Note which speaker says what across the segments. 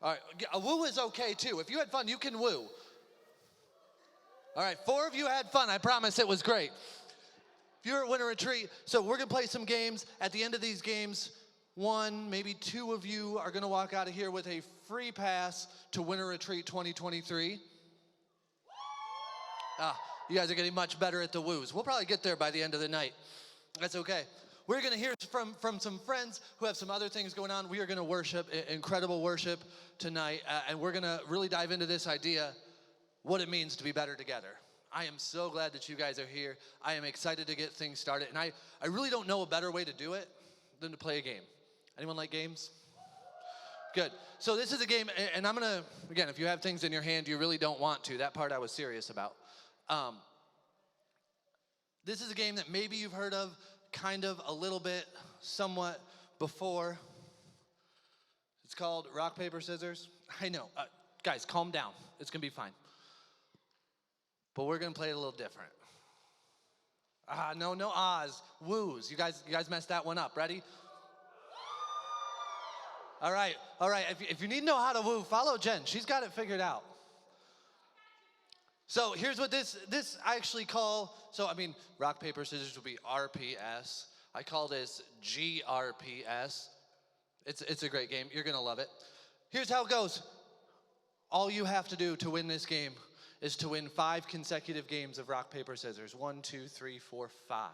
Speaker 1: All right, a woo is okay too. If you had fun, you can woo. All right, 4 of you had fun. I promise it was great. If you're at Winter Retreat, so we're gonna play some games. At the end of these games, 1, maybe 2 of you are gonna walk out of here with a free pass to Winter Retreat 2023. You guys are getting much better at the woos. We'll probably get there by the end of the night. That's okay. We're going to hear from some friends who have some other things going on. We are going to worship, incredible worship tonight, and we're going to really dive into this idea, what it means to be better together. I am so glad that you guys are here. I am excited to get things started, and I really don't know a better way to do it than to play a game. Anyone like games? Good. So this is a game, and I'm going to, again, if you have things in your hand you really don't want to, that part I was serious about. This is a game that maybe you've heard of, kind of, a little bit, somewhat before. It's called rock, paper, scissors. I know. Guys, calm down. It's going to be fine. But we're going to play it a little different. No ahs. Woos. You guys messed that one up. Ready? All right. If you need to know how to woo, follow Jen. She's got it figured out. So here's what this I actually call, rock, paper, scissors would be RPS. I call this GRPS. It's a great game. You're going to love it. Here's how it goes. All you have to do to win this game is to win 5 consecutive games of rock, paper, scissors. 1, 2, 3, 4, 5.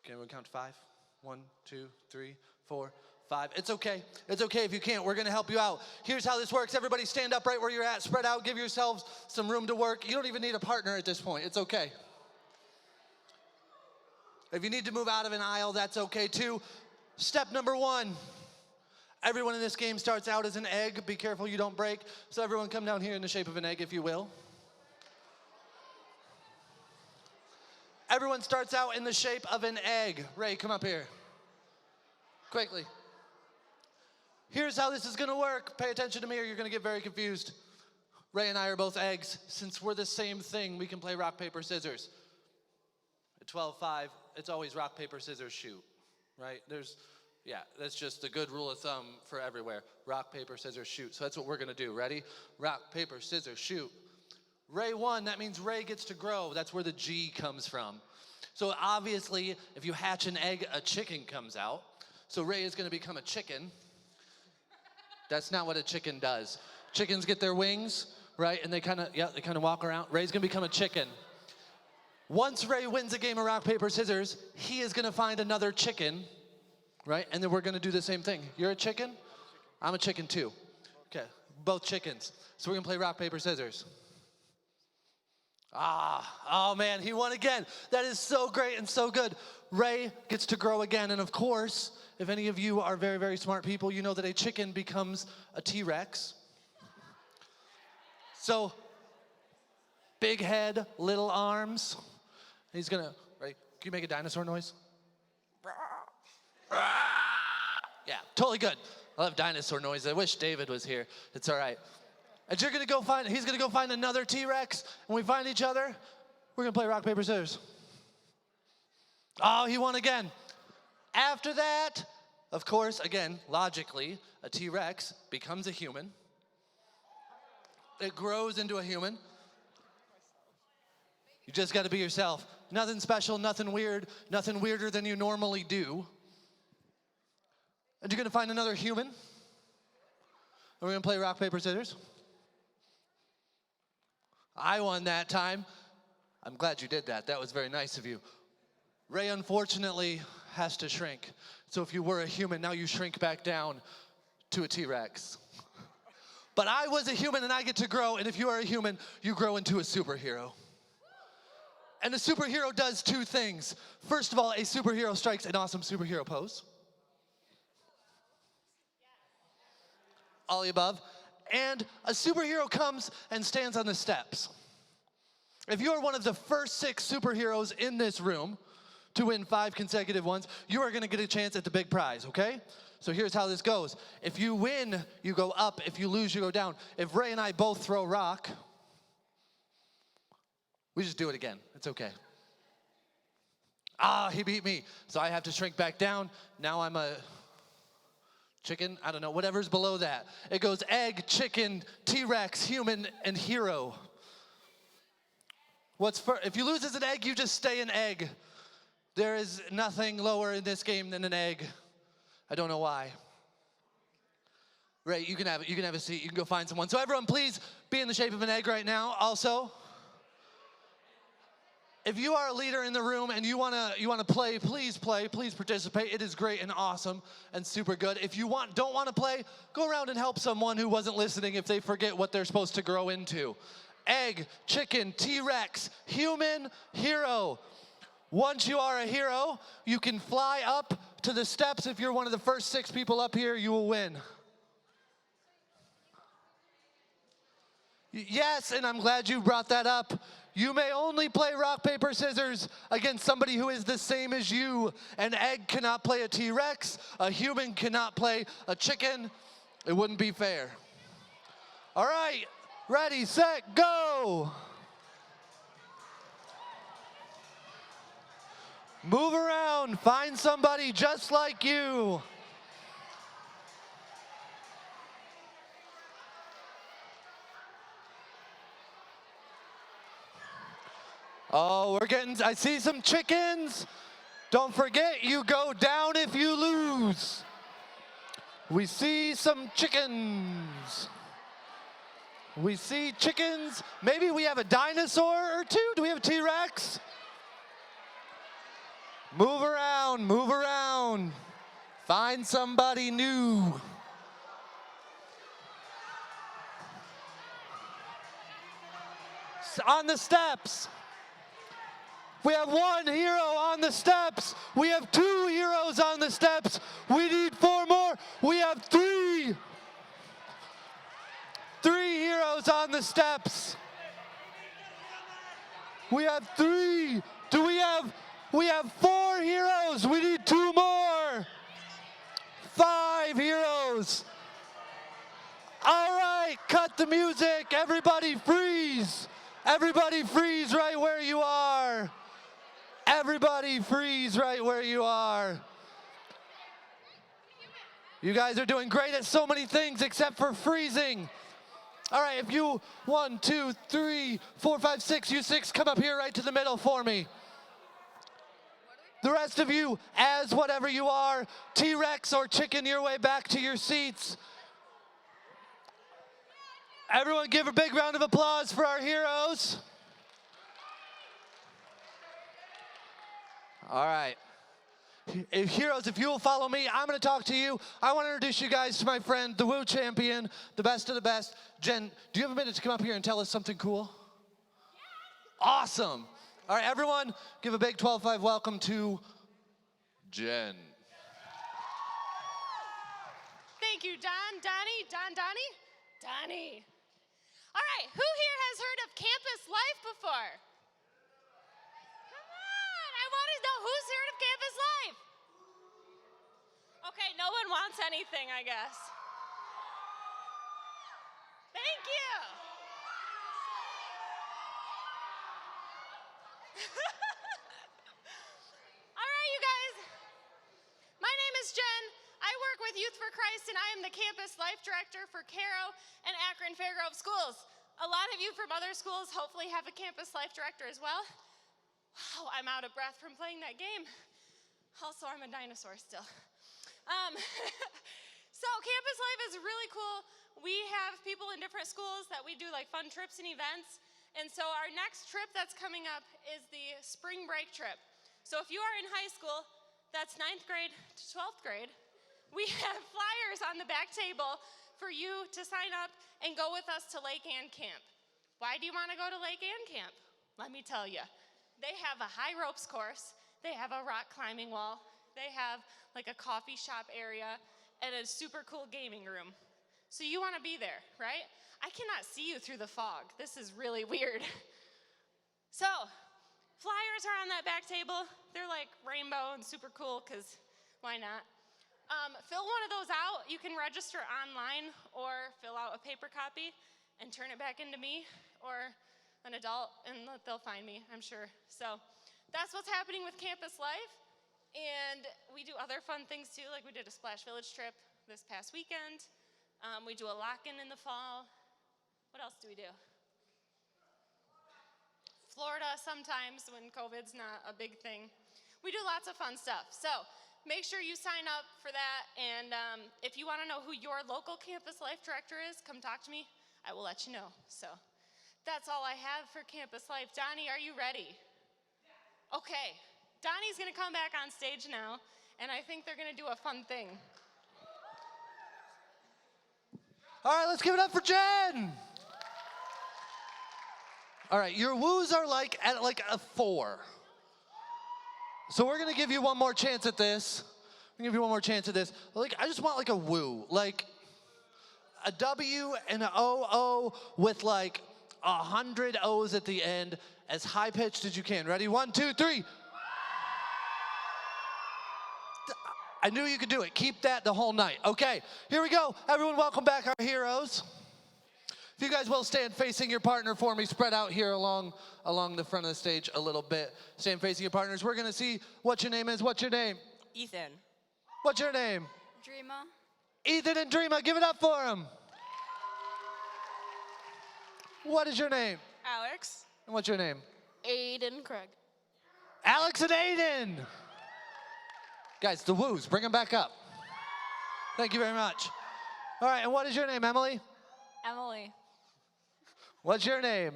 Speaker 1: Can we count to 5? 1, 2, 3, 4, 5. It's okay. It's okay if you can't. We're going to help you out. Here's how this works. Everybody stand up right where you're at. Spread out. Give yourselves some room to work. You don't even need a partner at this point. It's okay. If you need to move out of an aisle, that's okay too. Step number 1. Everyone in this game starts out as an egg. Be careful you don't break. So everyone come down here in the shape of an egg, if you will. Everyone starts out in the shape of an egg. Ray, come up here. Quickly. Here's how this is going to work. Pay attention to me or you're going to get very confused. Ray and I are both eggs. Since we're the same thing, we can play rock, paper, scissors. At 12-5, it's always rock, paper, scissors, shoot. Right? That's just a good rule of thumb for everywhere. Rock, paper, scissors, shoot. So that's what we're going to do. Ready? Rock, paper, scissors, shoot. Ray won. That means Ray gets to grow. That's where the G comes from. So obviously, if you hatch an egg, a chicken comes out. So Ray is going to become a chicken. That's not what a chicken does. Chickens get their wings, right? And they kind of walk around. Ray's going to become a chicken. Once Ray wins a game of rock, paper, scissors, he is going to find another chicken, right? And then we're going to do the same thing. You're a chicken? I'm a chicken too. Okay, both chickens. So we're going to play rock, paper, scissors. Oh man, he won again. That is so great and so good. Ray gets to grow again. And of course, if any of you are very, very smart people, you know that a chicken becomes a T-Rex. So, big head, little arms. He's gonna, right? Can you make a dinosaur noise? Yeah, totally good. I love dinosaur noise. I wish David was here. It's all right. And he's gonna go find another T-Rex. When we find each other, we're gonna play rock, paper, scissors. Oh, he won again. After that, of course, again, logically, a T-Rex becomes a human. It grows into a human. You just gotta be yourself. Nothing special, nothing weird, nothing weirder than you normally do. And you're gonna find another human. And we're gonna play rock, paper, scissors. I won that time. I'm glad you did that. That was very nice of you. Ray, unfortunately, has to shrink. So if you were a human, now you shrink back down to a T-Rex. But I was a human and I get to grow, and if you are a human, you grow into a superhero. And a superhero does 2 things. First of all, a superhero strikes an awesome superhero pose. All the above. And a superhero comes and stands on the steps. If you are one of the first 6 superheroes in this room to win 5 consecutive ones, you are going to get a chance at the big prize, okay? So here's how this goes. If you win, you go up. If you lose, you go down. If Ray and I both throw rock, we just do it again. It's okay. He beat me. So I have to shrink back down. Now I'm a chicken, I don't know, whatever's below that. It goes egg, chicken, T-Rex, human, and hero. If you lose as an egg, you just stay an egg. There is nothing lower in this game than an egg. I don't know why. Right, you can have a seat, you can go find someone. So everyone, please be in the shape of an egg right now. Also, if you are a leader in the room and you wanna play, please participate. It is great and awesome and super good. If you don't wanna play, go around and help someone who wasn't listening if they forget what they're supposed to grow into. Egg, chicken, T-Rex, human, hero. Once you are a hero, you can fly up to the steps. If you're one of the first 6 people up here, you will win. Yes, and I'm glad you brought that up. You may only play rock, paper, scissors against somebody who is the same as you. An egg cannot play a T-Rex. A human cannot play a chicken. It wouldn't be fair. All right, ready, set, go. Move around, find somebody just like you. Oh, I see some chickens. Don't forget, you go down if you lose. We see some chickens. We see chickens. Maybe we have a dinosaur or two. Do we have a T-Rex? Move around, move around. Find somebody new. On the steps. We have 1 hero on the steps. We have 2 heroes on the steps. We need 4 more. We have 3. 3 heroes on the steps. We have 3. We have 4 heroes. We need 2 more. 5 heroes. All right, cut the music. Everybody freeze. Everybody freeze right where you are. Everybody freeze right where you are. You guys are doing great at so many things except for freezing. All right, if you 1, 2, 3, 4, 5, 6, you 6, come up here right to the middle for me. The rest of you, as whatever you are, T-Rex or chicken, your way back to your seats. Everyone give a big round of applause for our heroes. All right. Heroes, if you will follow me, I'm going to talk to you. I want to introduce you guys to my friend, the Woo Champion, the best of the best. Jen, do you have a minute to come up here and tell us something cool? Yeah. Awesome. All right, everyone, give a big 12-5 welcome to Jen.
Speaker 2: Thank you, Donnie. Donnie. All right, who here has heard of campus life before? Come on, I want to know who's heard of campus life. Okay, no one wants anything, I guess. Thank you. All right, you guys. My name is Jen. I work with Youth for Christ, and I am the campus life director for Caro and Akron Fairgrove schools. A lot of you from other schools hopefully have a campus life director as well. Wow, I'm out of breath from playing that game. Also, I'm a dinosaur still. So campus life is really cool. We have people in different schools that we do like fun trips and events. And so our next trip that's coming up is the spring break trip. So if you are in high school, that's 9th grade to 12th grade, we have flyers on the back table for you to sign up and go with us to Lake Ann Camp. Why do you want to go to Lake Ann Camp? Let me tell you. They have a high ropes course. They have a rock climbing wall. They have like a coffee shop area and a super cool gaming room. So you want to be there, right? I cannot see you through the fog. This is really weird. So flyers are on that back table. They're like rainbow and super cool because why not? Fill one of those out. You can register online or fill out a paper copy and turn it back into me or an adult, and they'll find me, I'm sure. So that's what's happening with campus life. And we do other fun things too, like we did a Splash Village trip this past weekend. We do a lock-in in the fall. What else do we do? Florida sometimes when COVID's not a big thing. We do lots of fun stuff. So make sure you sign up for that. And if you want to know who your local campus life director is, come talk to me. I will let you know. So that's all I have for campus life. Donnie, are you ready? Okay. Donnie's going to come back on stage now, and I think they're going to do a fun thing.
Speaker 1: All right, let's give it up for Jen. All right, your woos are at a 4. So we're gonna give you one more chance at this. I just want a woo, a W and an O with 100 O's at the end, as high pitched as you can. Ready? 1, 2, 3. I knew you could do it. Keep that the whole night. Okay, here we go. Everyone, welcome back our heroes. If you guys will stand facing your partner for me, spread out here along the front of the stage a little bit. Stand facing your partners. We're gonna see what your name is. What's your name?
Speaker 3: Ethan.
Speaker 1: What's your name?
Speaker 3: Dreama.
Speaker 1: Ethan and Dreama, give it up for them. What is your name?
Speaker 3: Alex.
Speaker 1: And what's your name?
Speaker 3: Aiden Craig.
Speaker 1: Alex and Aiden. Guys, the woos, bring them back up. Thank you very much. All right, and what is your name, Emily?
Speaker 3: Emily.
Speaker 1: What's your name?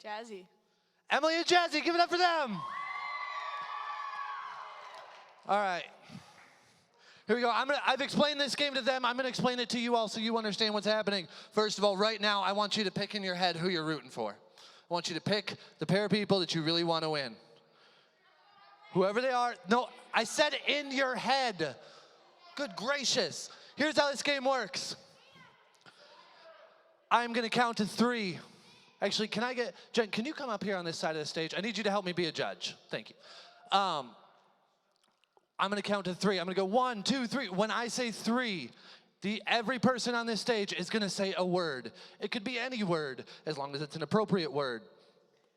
Speaker 3: Jazzy.
Speaker 1: Emily and Jazzy, give it up for them. All right. Here we go. I've explained this game to them. I'm going to explain it to you all so you understand what's happening. First of all, right now, I want you to pick in your head who you're rooting for. I want you to pick the pair of people that you really want to win. Whoever they are. No, I said in your head. Good gracious. Here's how this game works. I'm going to count to 3. Actually, Jen, can you come up here on this side of the stage? I need you to help me be a judge. Thank you. I'm going to count to 3. I'm going to go 1, 2, 3. When I say 3, every person on this stage is going to say a word. It could be any word, as long as it's an appropriate word.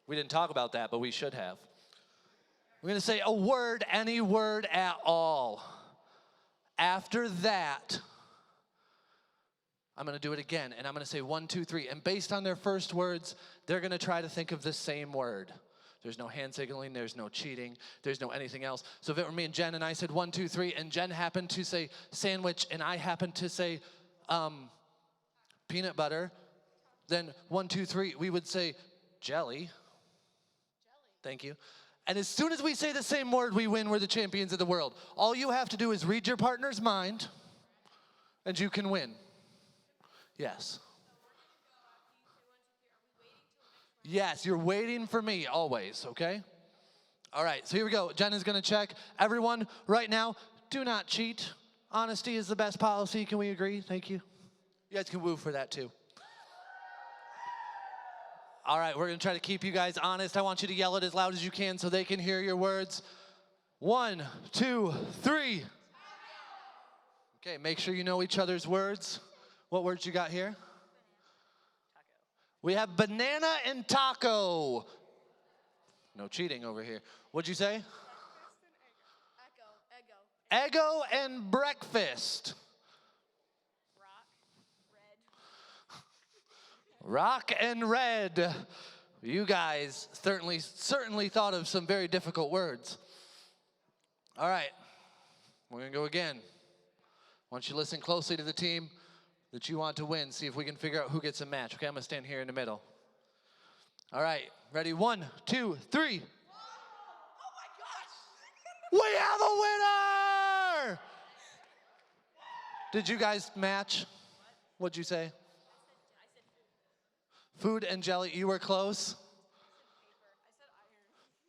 Speaker 1: We didn't talk about that, but we should have. We're going to say a word, any word at all. After that, I'm going to do it again, and I'm going to say 1, 2, 3. And based on their first words, they're going to try to think of the same word. There's no hand signaling. There's no cheating. There's no anything else. So if it were me and Jen, and I said 1, 2, 3, and Jen happened to say sandwich, and I happened to say peanut butter, then 1, 2, 3, we would say jelly. Thank you. And as soon as we say the same word, we win. We're the champions of the world. All you have to do is read your partner's mind, and you can win. Yes. Yes, you're waiting for me always, okay? All right, so here we go. Jen is going to check. Everyone, right now, do not cheat. Honesty is the best policy. Can we agree? Thank you. You guys can woo for that, too. All right, we're going to try to keep you guys honest. I want you to yell it as loud as you can so they can hear your words. 1, 2, 3. Okay, make sure you know each other's words. What words you got here? Taco. We have banana and taco. No cheating over here. What'd you say? Eggo and breakfast. Rock and red. You guys certainly thought of some very difficult words. All right, we're gonna go again. I want you to listen closely to the team that you want to win. See if we can figure out who gets a match. Okay, I'm gonna stand here in the middle. All right, ready? 1, 2, 3. Oh my gosh! We have a winner! Did you guys match? What'd you say? Food and jelly, you were close.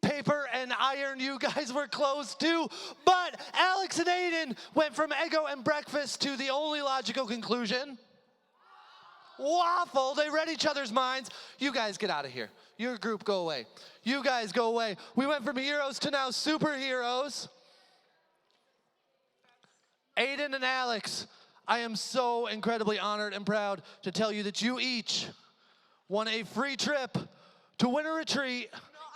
Speaker 1: Paper and iron, you guys were close too. But Alex and Aiden went from Eggo and breakfast to the only logical conclusion. Waffle. They read each other's minds. You guys get out of here. Your group, go away. You guys go away. We went from heroes to now superheroes. Aiden and Alex, I am so incredibly honored and proud to tell you that you each won a free trip to Winter Retreat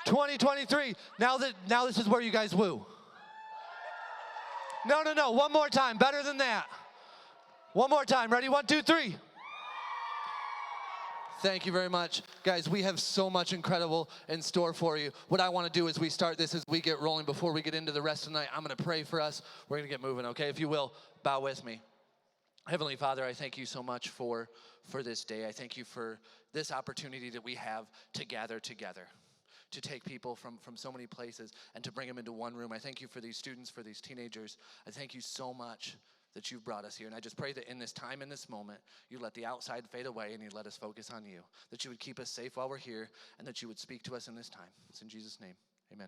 Speaker 1: 2023. Now this is where you guys woo. No, one more time, better than that. One more time. Ready? 1, 2, 3. Thank you very much. Guys, we have so much incredible in store for you. What I want to do as we start this, as we get rolling, before we get into the rest of the night, I'm going to pray for us. We're going to get moving, okay? If you will, bow with me. Heavenly Father, I thank you so much for this day. I thank you for this opportunity that we have to gather together, to take people from so many places and to bring them into one room. I thank you for these students, for these teenagers. I thank you so much that you've brought us here. And I just pray that in this time, in this moment, you let the outside fade away and you let us focus on you, that you would keep us safe while we're here, and that you would speak to us in this time. It's in Jesus' name, amen.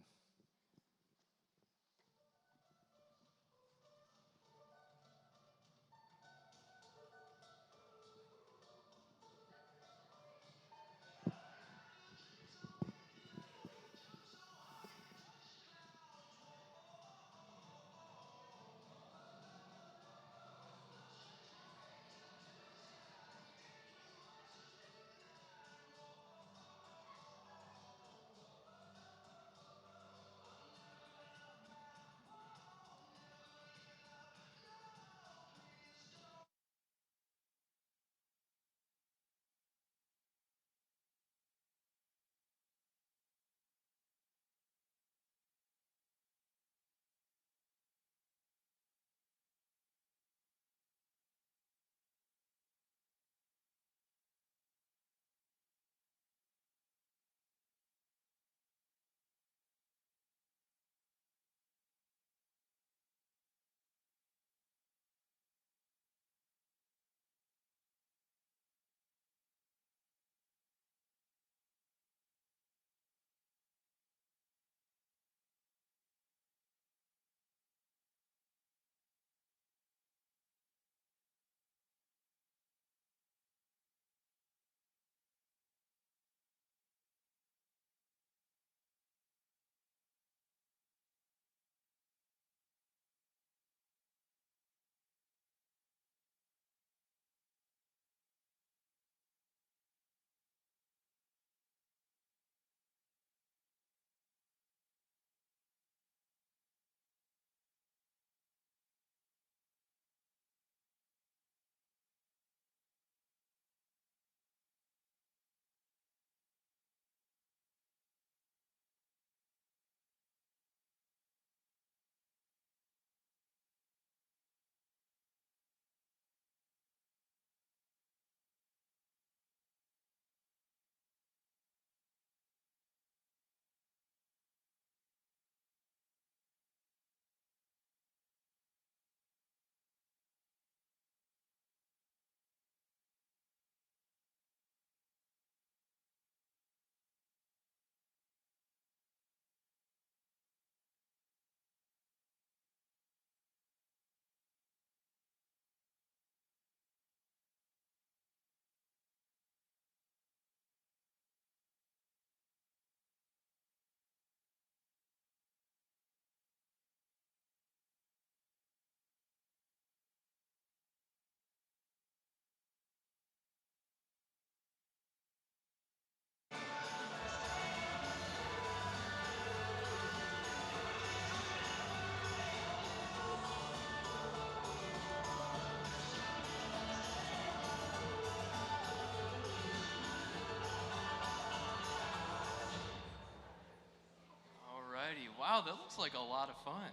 Speaker 4: Wow, that looks like a lot of fun.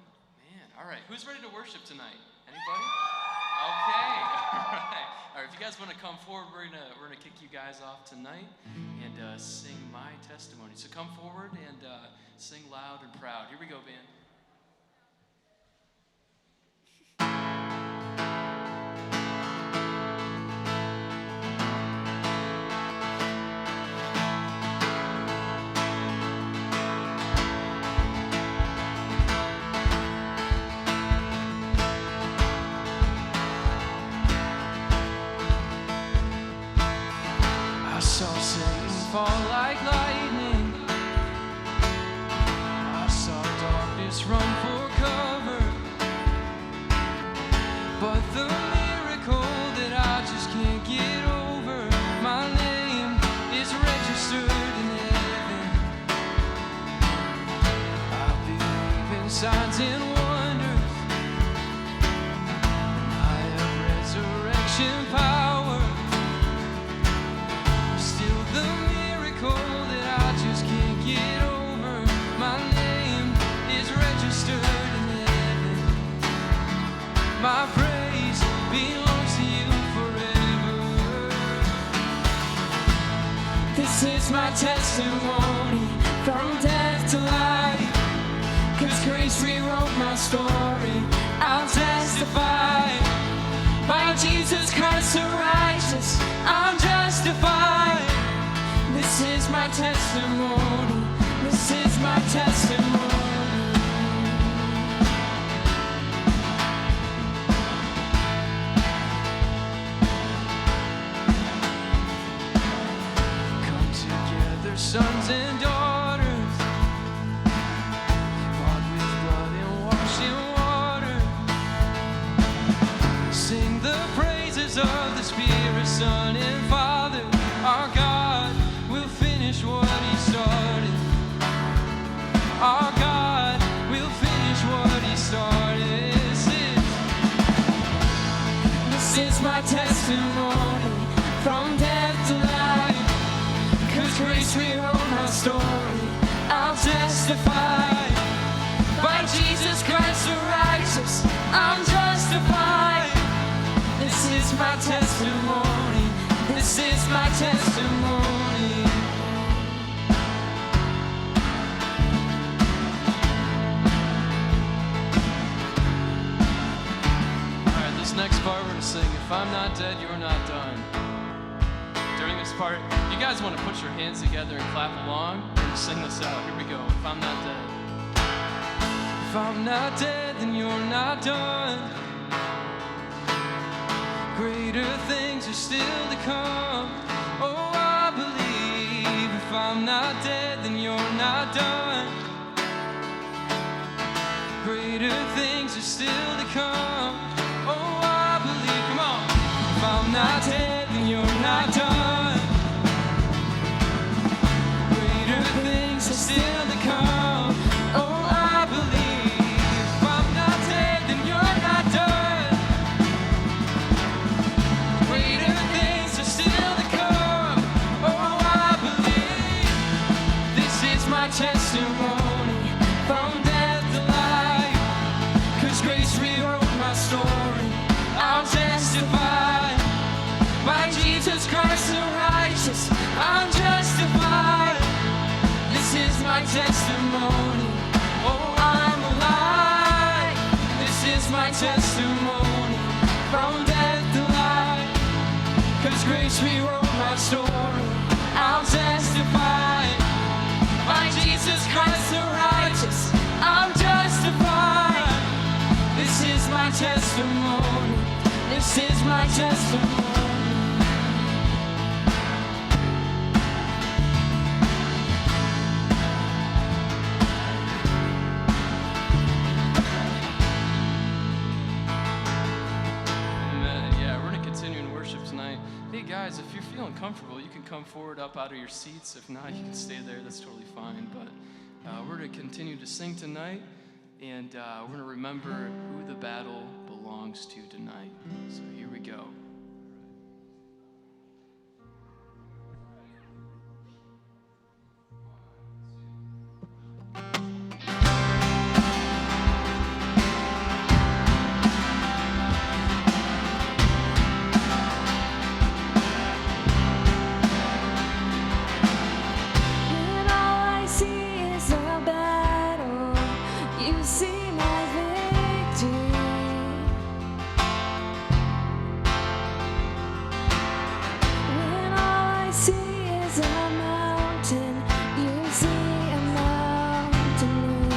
Speaker 4: Man, all right. Who's ready to worship tonight? Anybody? Okay. All right. All right, if you guys want to come forward, we're gonna kick you guys off tonight and sing My Testimony. So come forward and sing loud and proud. Here we go, band. Fall like lightning. I saw darkness run for cover, but the miracle that I just can't get over, my name is registered in heaven. I believe in signs and wonders, and I have resurrection
Speaker 5: my testimony from death to life. 'Cause grace rewrote my story. I'll testify. By Jesus Christ the righteous, I'm justified. This is my testimony. This is my testimony. Come together, sons and daughters, bought with blood and washed in water. Sing the praises of the Spirit, Son, and Father. Our God will finish what He started. Our God will finish what He started. This is my testimony from death to life. 'Cause grace rewrote my story. I'll testify. By Jesus Christ the righteous, I'm justified. This is my testimony. This is my testimony. All right, this next part we're gonna sing, If I'm Not Dead, You're Not Done. During this part, you guys want to put your hands together and clap along? We're gonna sing this out. Here we go. If I'm not dead. If I'm not dead, then you're not done. Greater things are still to come. Oh, I believe. If I'm not dead, then you're not done. Greater things are still to come. Oh, I believe. Come on. If I'm not dead, then you're not done. Greater things are still to come. Oh, I believe. If I'm not dead, then you're not done. Greater things are still to come. Oh, I believe. This is my testimony from death to life. 'Cause grace rewrote my story. I'll testify. By Jesus Christ the righteous, I'm justified. This is my testimony. Oh, I'm alive. This is my testimony from death to life. 'Cause grace rewrote my story. I'll testify. By Jesus Christ the righteous, I'm justified. This is my testimony. This is my testimony. Amen. Yeah, we're going to continue in worship tonight. Hey guys, if you're feeling comfortable, you can come forward up out of your seats. If not, you can stay there. That's totally fine. But we're going to continue to sing tonight, and we're going to remember who the battle belongs to tonight. So here we go.
Speaker 6: When all I see is a battle, you see my victory. When all I see is a mountain, you see a mountain.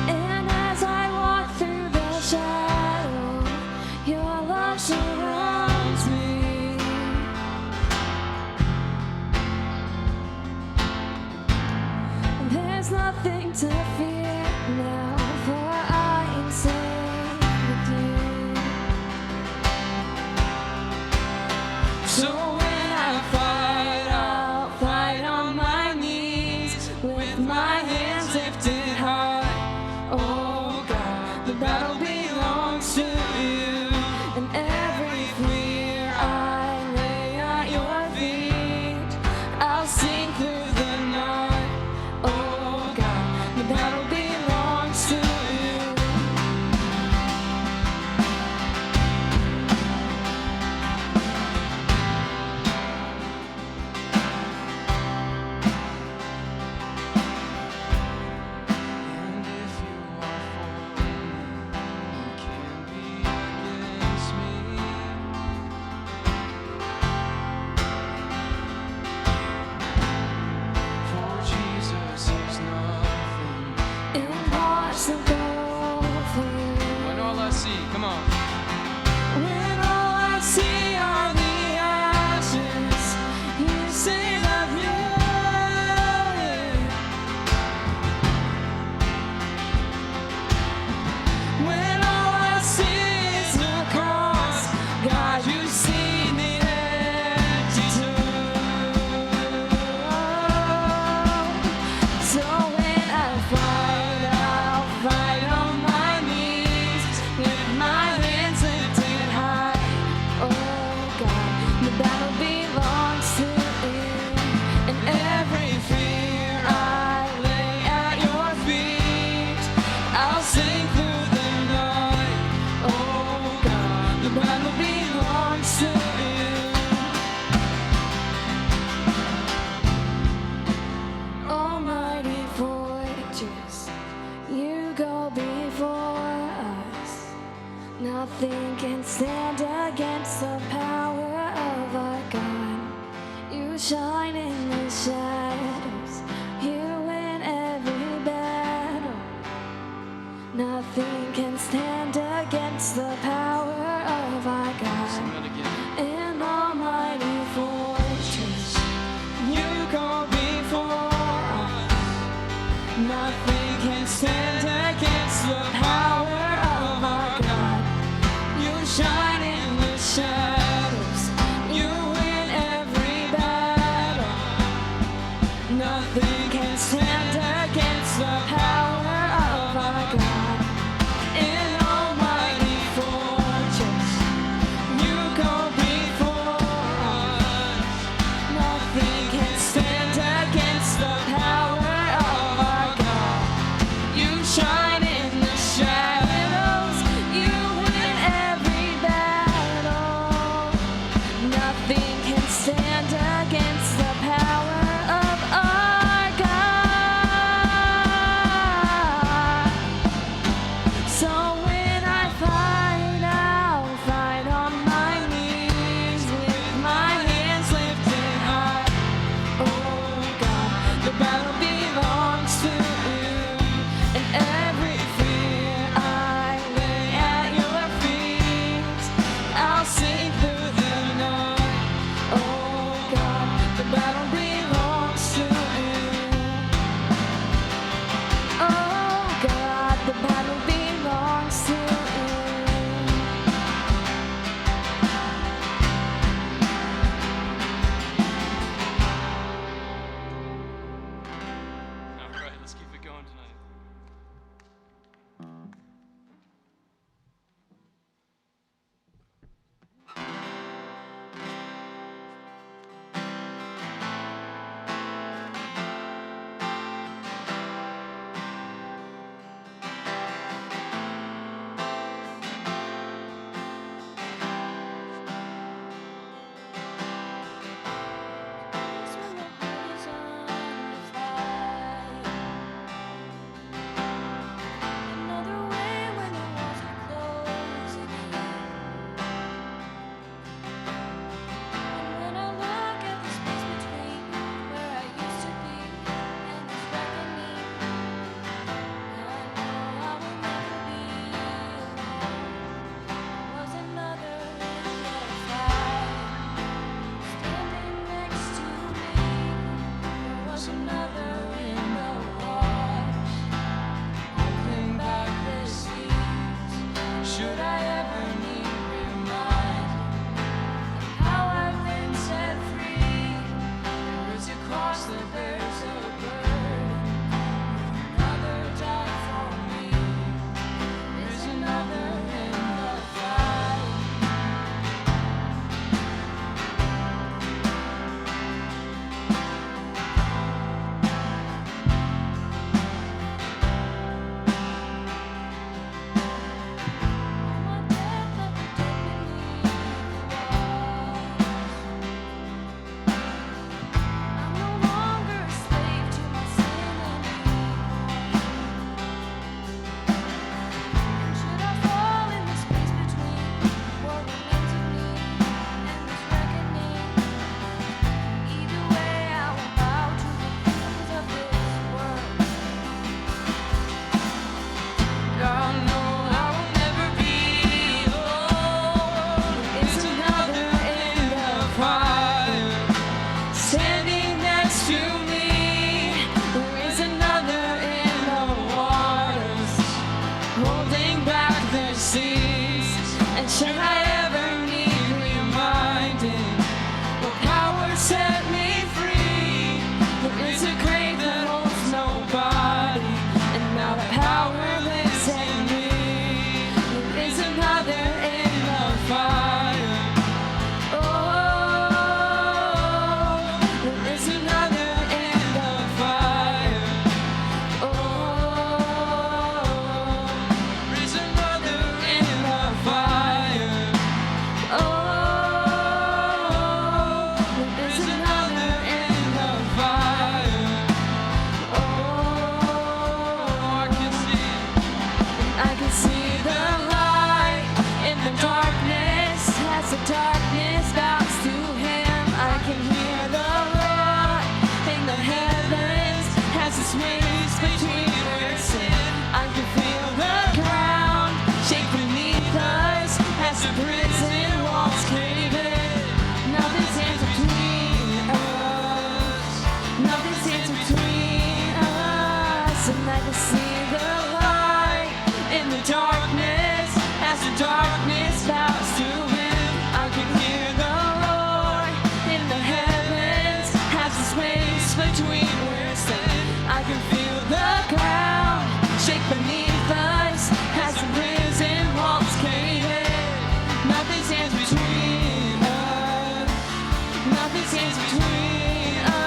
Speaker 6: And as I walk through the shadow, your love surrounds me. There's nothing to fear now, for I am safe with you. So when I fight, I'll fight on my knees with my hands lifted high. Oh God, the battle belongs to you, and every fear I lay at your feet. I'll sing through the night. Oh God, the battle belongs to you.
Speaker 4: Come on.
Speaker 6: When all I see are the ashes, you say the beauty. When all I see is the cross, God, you see the empty tomb. So when I fight, I'll fight on my knees with my hands lifted high. Oh God, the battle belongs to you, and every fear I lay at your feet. I'll sing through the night. Oh God, the battle belongs to you. Almighty fortress, you go before us. Nothing can stand against the power of our God. You shine in the shadows, you win every battle. Nothing can stand against the power of our
Speaker 4: Sing
Speaker 6: God.
Speaker 4: that again.
Speaker 6: An almighty fortress, you go before us. Nothing can stand against the power of our God. You shine in the shadows, you win every battle. Nothing can stand against the power of our God. An almighty fortress, you go before us. Nothing can stand against the power of our God. You shine in the shadows. space between words and I can feel the ground shake beneath us as the prison walls cave in. Nothing stands between us. Nothing stands between us. And I can see the light in the darkness as the darkness bows to him. I can hear the roar in the heavens as the space between words and I can feel the ground shake beneath us as the prison walls cave in. Nothing stands between us. Nothing stands between us.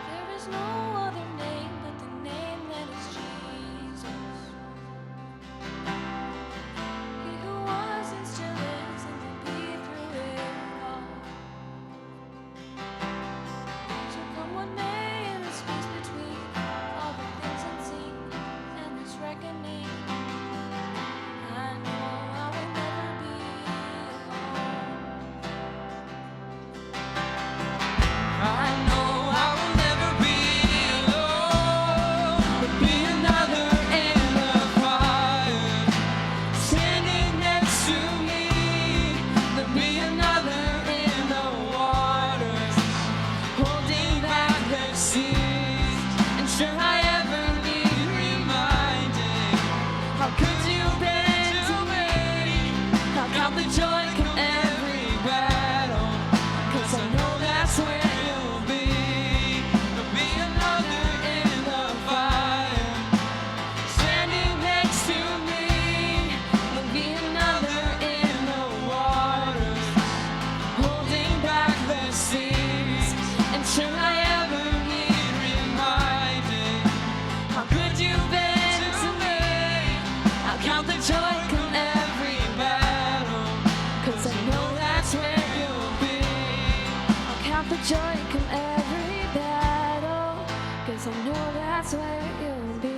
Speaker 5: There is no other name but the name that is Jesus. He who was and still is and will be through it all. So come what may in the space between all the things unseen and this reckoning, I know I will never be alone.
Speaker 6: I know I will never be alone. There'll be another in the fire standing next to me. There'll be another in the waters holding back the seas. And sure I ever need reminding how good you've been to me. How count the joy come every battle, 'cause I know that's where you'll be. There'll be another in the fire standing next to me. There'll be another in the waters holding back the seas. And should I ever need reminding how good you've been to me, I'll count the joy come every battle, 'cause I know that's where you'll be. I'll count the joy come every battle, 'cause I know that's where you'll be.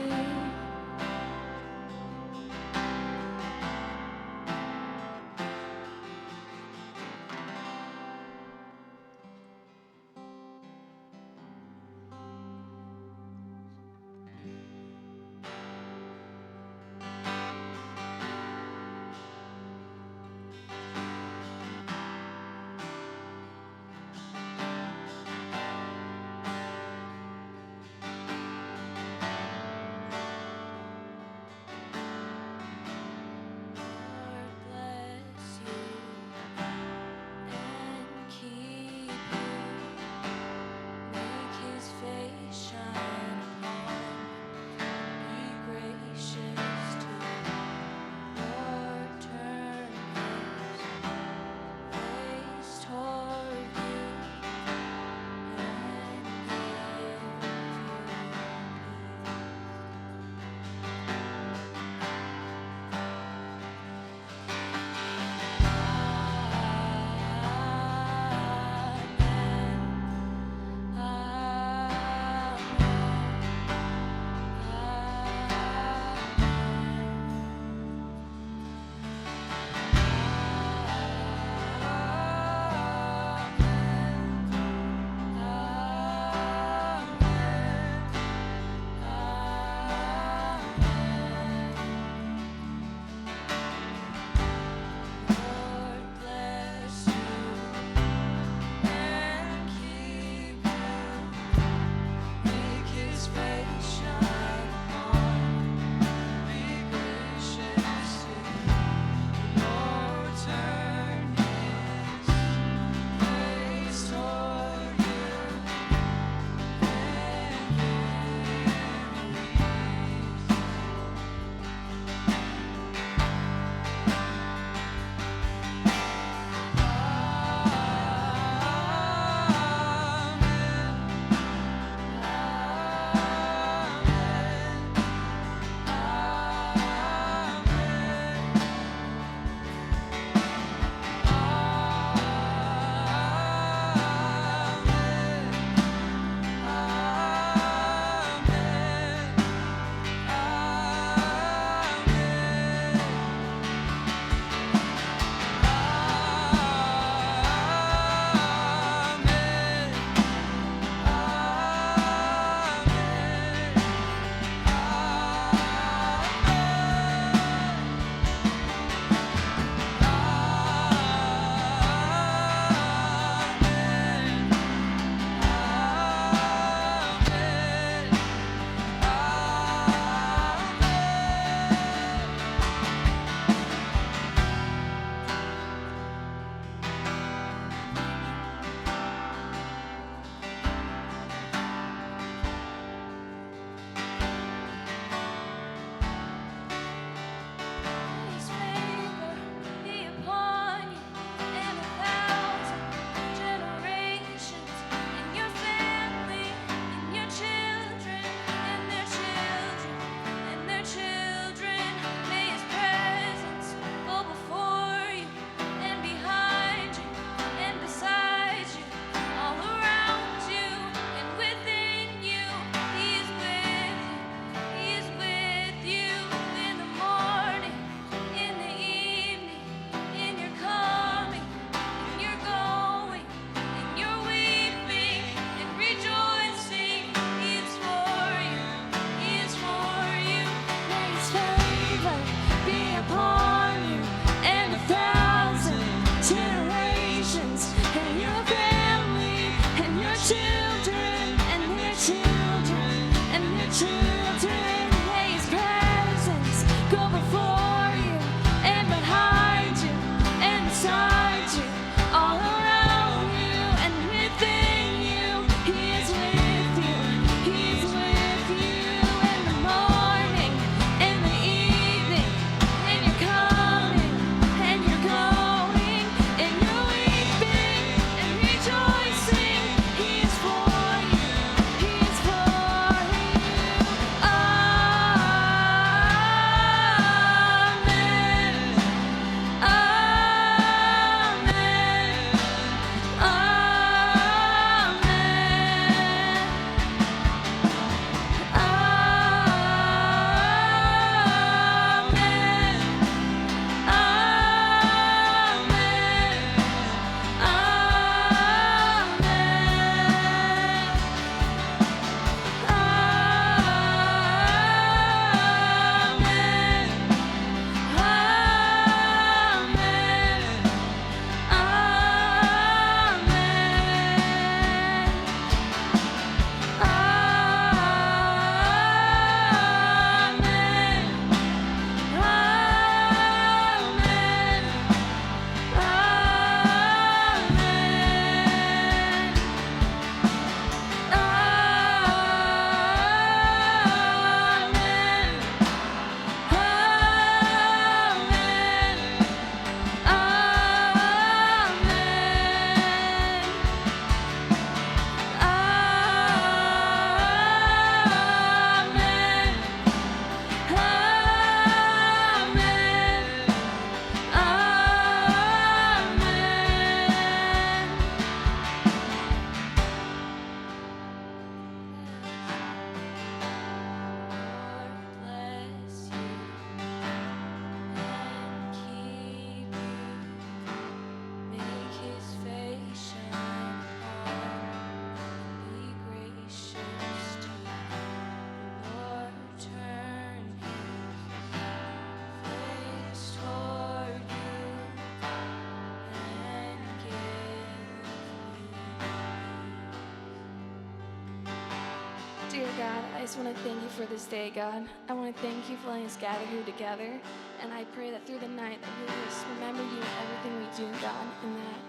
Speaker 3: Dear God, I just want to thank you for this day, God. I want to thank you for letting us gather here together. And I pray that through the night that we will just remember you in everything we do, God, and that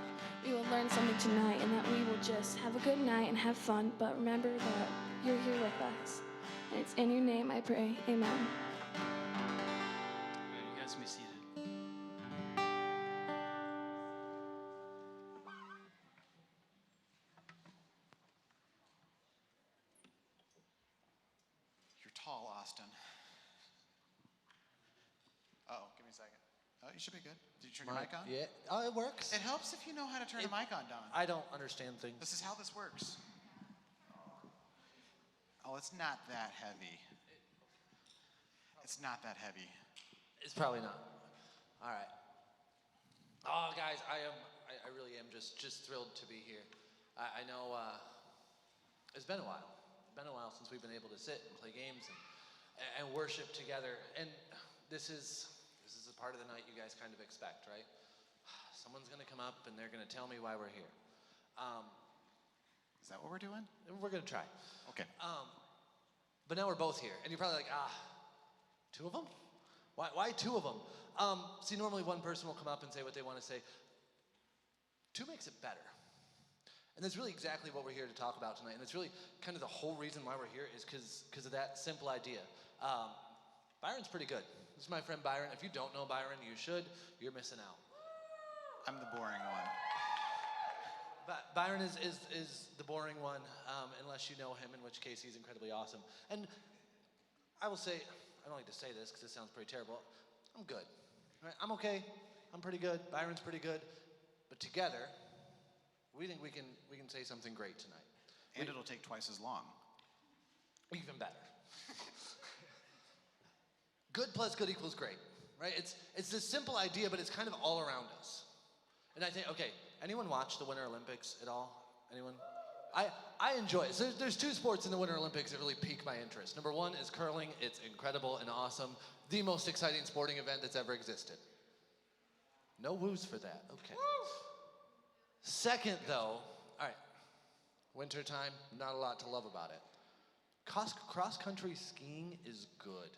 Speaker 3: we will learn something tonight, and that we will just have a good night and have fun, but remember that you're here with us. And it's in your name I pray. Amen.
Speaker 4: All right, you guys can be seated.
Speaker 7: You're tall, Austin. Uh-oh, give me a second. Oh, you should be good. Did you turn your mic on?
Speaker 1: Yeah. Oh, it works.
Speaker 7: It helps if you know how to turn a mic on, Don.
Speaker 1: I don't understand things.
Speaker 7: This is how this works. Oh, it's not that heavy. It's not that heavy.
Speaker 1: It's probably not. All right. Oh, guys, I really am just thrilled to be here. I know it's been a while. It's been a while since we've been able to sit and play games and worship together. And this is a part of the night you guys kind of expect, right? Someone's going to come up and they're going to tell me why we're here.
Speaker 7: Is that what we're doing?
Speaker 1: We're going to try.
Speaker 7: Okay.
Speaker 1: But now we're both here. And you're probably like, two of them? Why two of them? See, normally one person will come up and say what they want to say. Two makes it better. And that's really exactly what we're here to talk about tonight. And it's really kind of the whole reason why we're here is because of that simple idea. Byron's pretty good. This is my friend Byron. If you don't know Byron, you should. You're missing out.
Speaker 7: I'm the boring one.
Speaker 1: But Byron is the boring one, unless you know him, in which case he's incredibly awesome. And I will say, I don't like to say this because this sounds pretty terrible. I'm good. Right? I'm okay. I'm pretty good. Byron's pretty good. But together, we think we can say something great tonight.
Speaker 7: And it'll take twice as long.
Speaker 1: Even better. Good plus good equals great, right? It's this simple idea, but it's kind of all around us. And I think, okay, anyone watch the Winter Olympics at all? Anyone? I enjoy it. So there's two sports in the Winter Olympics that really pique my interest. Number one is curling. It's incredible and awesome. The most exciting sporting event that's ever existed. No woos for that. Okay. Second, though, all right, wintertime, not a lot to love about it. Cross-country skiing is good.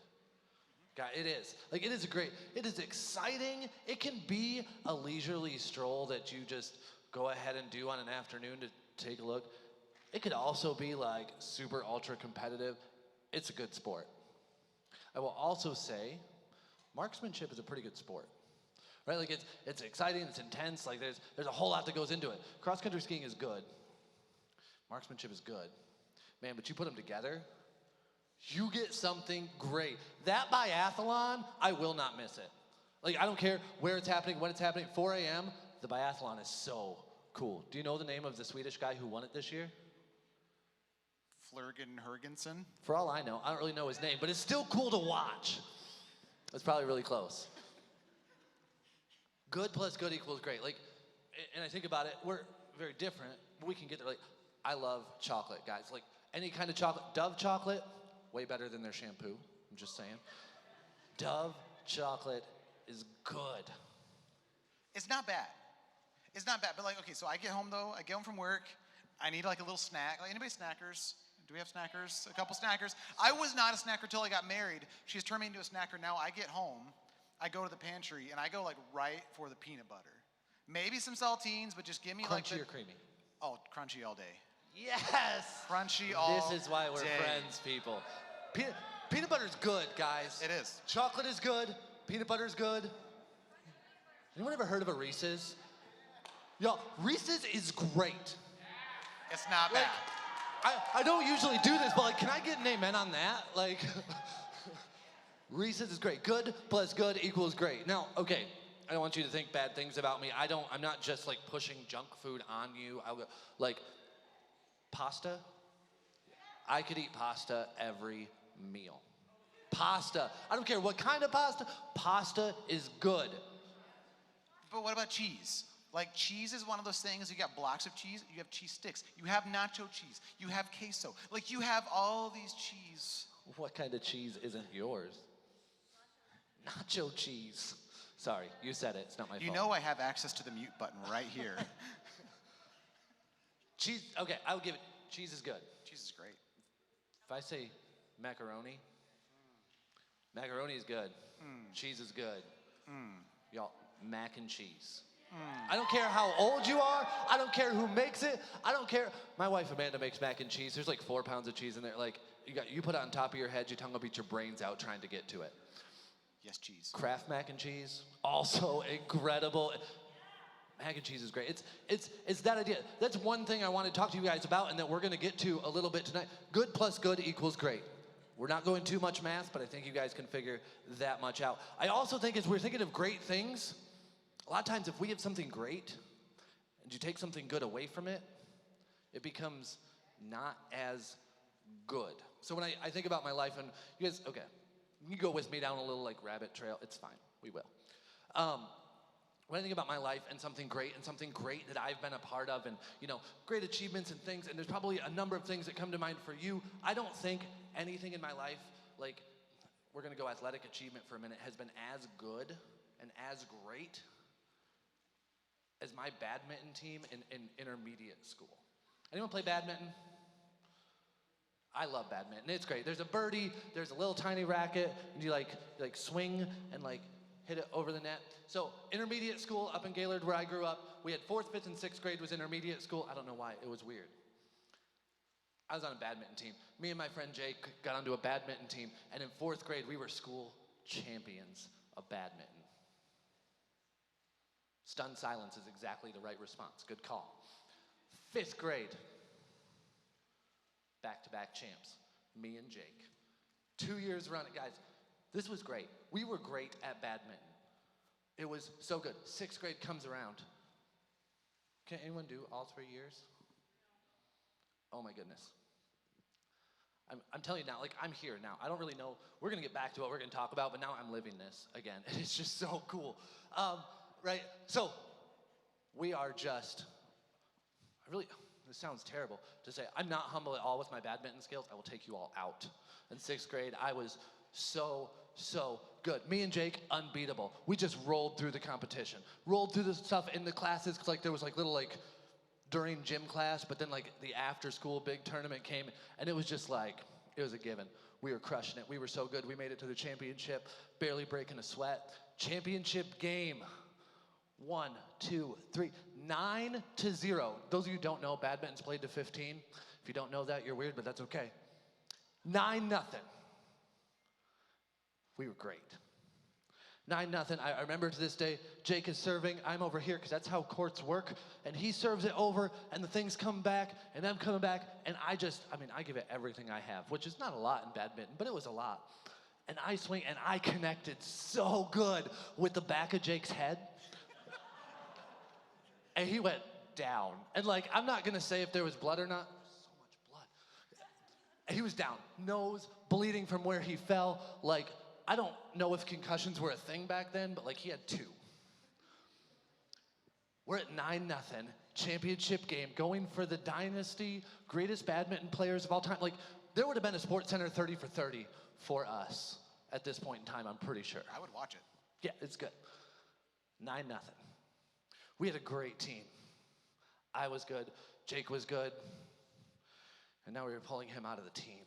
Speaker 1: God, it is. Like, it is it is exciting. It can be a leisurely stroll that you just go ahead and do on an afternoon to take a look. It could also be like super ultra competitive. It's a good sport. I will also say, marksmanship is a pretty good sport. Right? Like it's exciting, it's intense, like there's a whole lot that goes into it. Cross-country skiing is good. Marksmanship is good. Man, but you put them together, you get something great. That biathlon, I will not miss it. Like, I don't care where it's happening, when it's happening, 4 a.m., the biathlon is so cool. Do you know the name of the Swedish guy who won it this year?
Speaker 7: Flurgen Hergensen?
Speaker 1: For all I know, I don't really know his name, but it's still cool to watch. It's probably really close. Good plus good equals great. Like, and I think about it, we're very different, but we can get there. Like, I love chocolate, guys. Like, any kind of chocolate. Dove chocolate, way better than their shampoo. I'm just saying. Dove chocolate is good.
Speaker 7: It's not bad. It's not bad, but like, okay, so I get home though, I get home from work, I need like a little snack. Like, anybody snackers? Do we have snackers? A couple snackers? I was not a snacker till I got married. She's turned me into a snacker now. I get home, I go to the pantry, and I go like right for the peanut butter. Maybe some saltines, but just give me like
Speaker 1: Crunchy or creamy?
Speaker 7: Oh, crunchy all day.
Speaker 1: Yes!
Speaker 7: Crunchy all day.
Speaker 1: This is why we're friends, people. Peanut butter's good, guys.
Speaker 7: It is.
Speaker 1: Chocolate is good. Peanut butter's good. Anyone ever heard of a Reese's? Yo, Reese's is great.
Speaker 7: It's not
Speaker 1: Like,
Speaker 7: bad.
Speaker 1: I don't usually do this, but like, can I get an amen on that? Like, Reese's is great. Good plus good equals great. Now, okay, I don't want you to think bad things about me. I'm not just like pushing junk food on you. Like, pasta, I could eat pasta every meal. Pasta, I don't care what kind of pasta. Pasta is good.
Speaker 7: But what about cheese? Like, cheese is one of those things, you got blocks of cheese, you have cheese sticks, you have nacho cheese, you have queso. Like, you have all these cheese.
Speaker 1: What kind of cheese isn't yours? Nacho cheese. Sorry, you said it, it's not my fault.
Speaker 7: You know I have access to the mute button right here.
Speaker 1: Cheese, okay, I would give it, cheese is good.
Speaker 7: Cheese is great.
Speaker 1: if I say macaroni, macaroni is good. Cheese is good. Y'all, mac and cheese. I don't care how old you are. I don't care who makes it. I don't care. My wife Amanda makes mac and cheese. There's like 4 pounds of cheese in there. Like you put it on top of your head, your tongue will beat your brains out trying to get to it.
Speaker 7: Yes, cheese.
Speaker 1: Kraft mac and cheese, also incredible. Mac and cheese is great. It's that idea. That's one thing I want to talk to you guys about and that we're going to get to a little bit tonight. Good plus good equals great. We're not going too much math, but I think you guys can figure that much out. I also think as we're thinking of great things, a lot of times if we have something great and you take something good away from it, it becomes not as good. So when I think about my life, and you guys, okay, you go with me down a little like rabbit trail, it's fine, we will. When I think about my life and something great that I've been a part of and, great achievements and things, and there's probably a number of things that come to mind for you. I don't think anything in my life, like, we're gonna go athletic achievement for a minute, has been as good and as great as my badminton team in intermediate school. Anyone play badminton? I love badminton, it's great. There's a birdie, there's a little tiny racket, and you like swing and like hit it over the net. So intermediate school up in Gaylord where I grew up, we had 4th, 5th, and 6th grade was intermediate school. I don't know why, it was weird. I was on a badminton team. Me and my friend Jake got onto a badminton team, and in 4th grade, we were school champions of badminton. Stunned silence is exactly the right response. Good call. 5th grade, back-to-back champs, me and Jake. 2 years running, guys, this was great. We were great at badminton. It was so good. 6th grade comes around. Can anyone do all 3 years? Oh my goodness. I'm telling you now, like I'm here now. I don't really know. We're gonna get back to what we're gonna talk about, but now I'm living this again. And it's just so cool. Right, so we are just, this sounds terrible to say, I'm not humble at all with my badminton skills. I will take you all out. In 6th grade, I was so good. Me and Jake, unbeatable. We just rolled through the competition. Rolled through the stuff in the classes, cause like there was like little like, during gym class, but then like the after school big tournament came, and it was just like, it was a given. We were crushing it. We were so good. We made it to the championship, barely breaking a sweat. Championship game. 1, 2, 3, 9-0. Those of you who don't know, badminton's played to 15. If you don't know that, you're weird, but that's okay. 9-0. We were great. 9-0. I remember to this day, Jake is serving. I'm over here because that's how courts work. And he serves it over, and the things come back, and I'm coming back, and I give it everything I have, which is not a lot in badminton, but it was a lot. And I swing, and I connected so good with the back of Jake's head. And he went down. And like, I'm not gonna say if there was blood or not. So much blood. And he was down, nose bleeding from where he fell. Like, I don't know if concussions were a thing back then, but like he had 2. We're at 9-0, championship game, going for the dynasty, greatest badminton players of all time. Like, there would have been a Sports Center 30 for 30 for us at this point in time, I'm pretty sure.
Speaker 7: I would watch it.
Speaker 1: Yeah, it's good. 9-0. We had a great team. I was good, Jake was good, and now we were pulling him out of the team.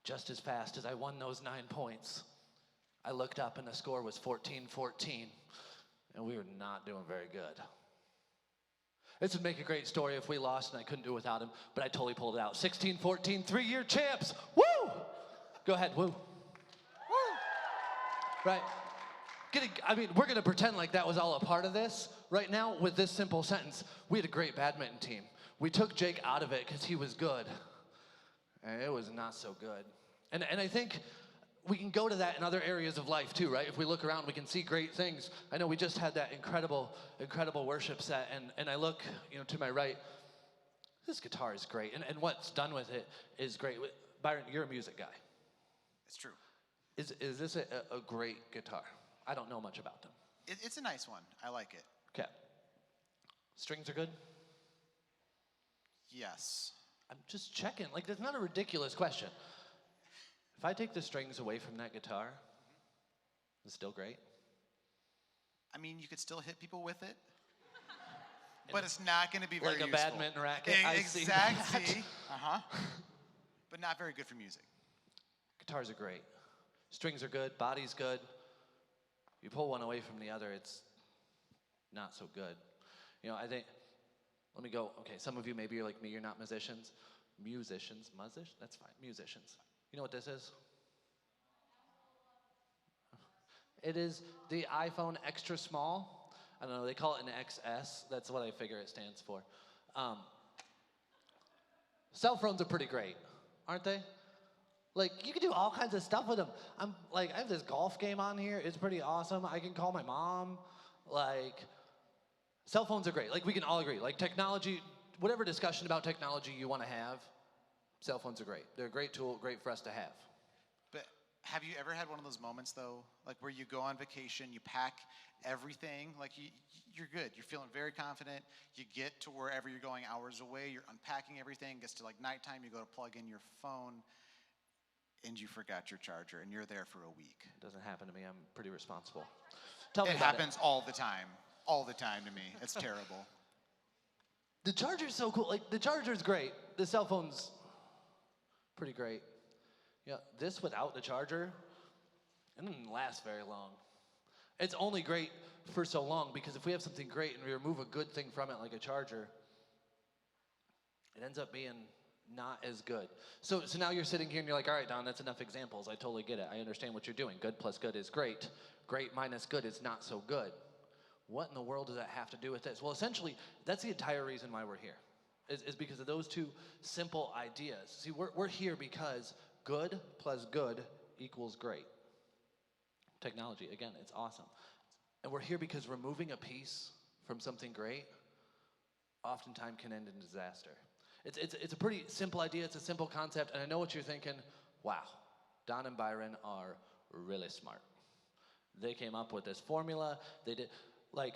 Speaker 1: Just as fast as I won those 9 points, I looked up and the score was 14-14, and we were not doing very good. This would make a great story if we lost and I couldn't do it without him, but I totally pulled it out. 16-14, 3-year champs, woo! Go ahead, woo. Woo! Right. We're gonna pretend like that was all a part of this right now with this simple sentence. We had a great badminton team. We took Jake out of it because he was good. And it was not so good. And I think we can go to that in other areas of life too, right? If we look around, we can see great things. I know we just had that incredible worship set, and I look, to my right, this guitar is great, and what's done with it is great. Byron, you're a music guy.
Speaker 7: It's true.
Speaker 1: Is this a great guitar? I don't know much about them.
Speaker 7: It's a nice one. I like it.
Speaker 1: Okay. Strings are good?
Speaker 7: Yes.
Speaker 1: I'm just checking. Like, that's not a ridiculous question. If I take the strings away from that guitar, it's still great?
Speaker 7: I mean, you could still hit people with it. But it's not going to be very
Speaker 1: like a
Speaker 7: useful.
Speaker 1: badminton racket. I see
Speaker 7: Exactly.
Speaker 1: that.
Speaker 7: But not very good for music.
Speaker 1: Guitars are great. Strings are good. Body's good. You pull one away from the other, it's not so good. You know, I think, let me go. Okay, some of you, maybe you're like me, you're not musicians. Musicians, that's fine, musicians. You know what this is? It is the iPhone extra small. I don't know, they call it an XS. That's what I figure it stands for. Cell phones are pretty great, aren't they? Like, you can do all kinds of stuff with them. I have this golf game on here. It's pretty awesome. I can call my mom. Like, cell phones are great. Like, we can all agree. Like, technology, whatever discussion about technology you want to have, cell phones are great. They're a great tool, great for us to have.
Speaker 7: But have you ever had one of those moments, though, like where you go on vacation, you pack everything, like you're good. You're feeling very confident. You get to wherever you're going hours away. You're unpacking everything. Gets to, like, nighttime. You go to plug in your phone, and you forgot your charger, and you're there for a week.
Speaker 1: It doesn't happen to me. I'm pretty responsible. Tell me
Speaker 7: It
Speaker 1: about
Speaker 7: happens all the time. All the time to me. It's terrible.
Speaker 1: The charger's so cool. Like, the charger's great. The cell phone's pretty great. Yeah, this without the charger, it doesn't last very long. It's only great for so long, because if we have something great and we remove a good thing from it, like a charger, it ends up being not as good. So now you're sitting here and you're like, all right, Don, that's enough examples. I totally get it. I understand what you're doing. Good plus good is great. Great minus good is not so good. What in the world does that have to do with this? Well, essentially, that's the entire reason why we're here, is because of those two simple ideas. See, we're here because good plus good equals great. Technology, again, it's awesome. And we're here because removing a piece from something great oftentimes can end in disaster. It's a pretty simple idea. It's a simple concept. And I know what you're thinking. Wow, Don and Byron are really smart. They came up with this formula. They did, like,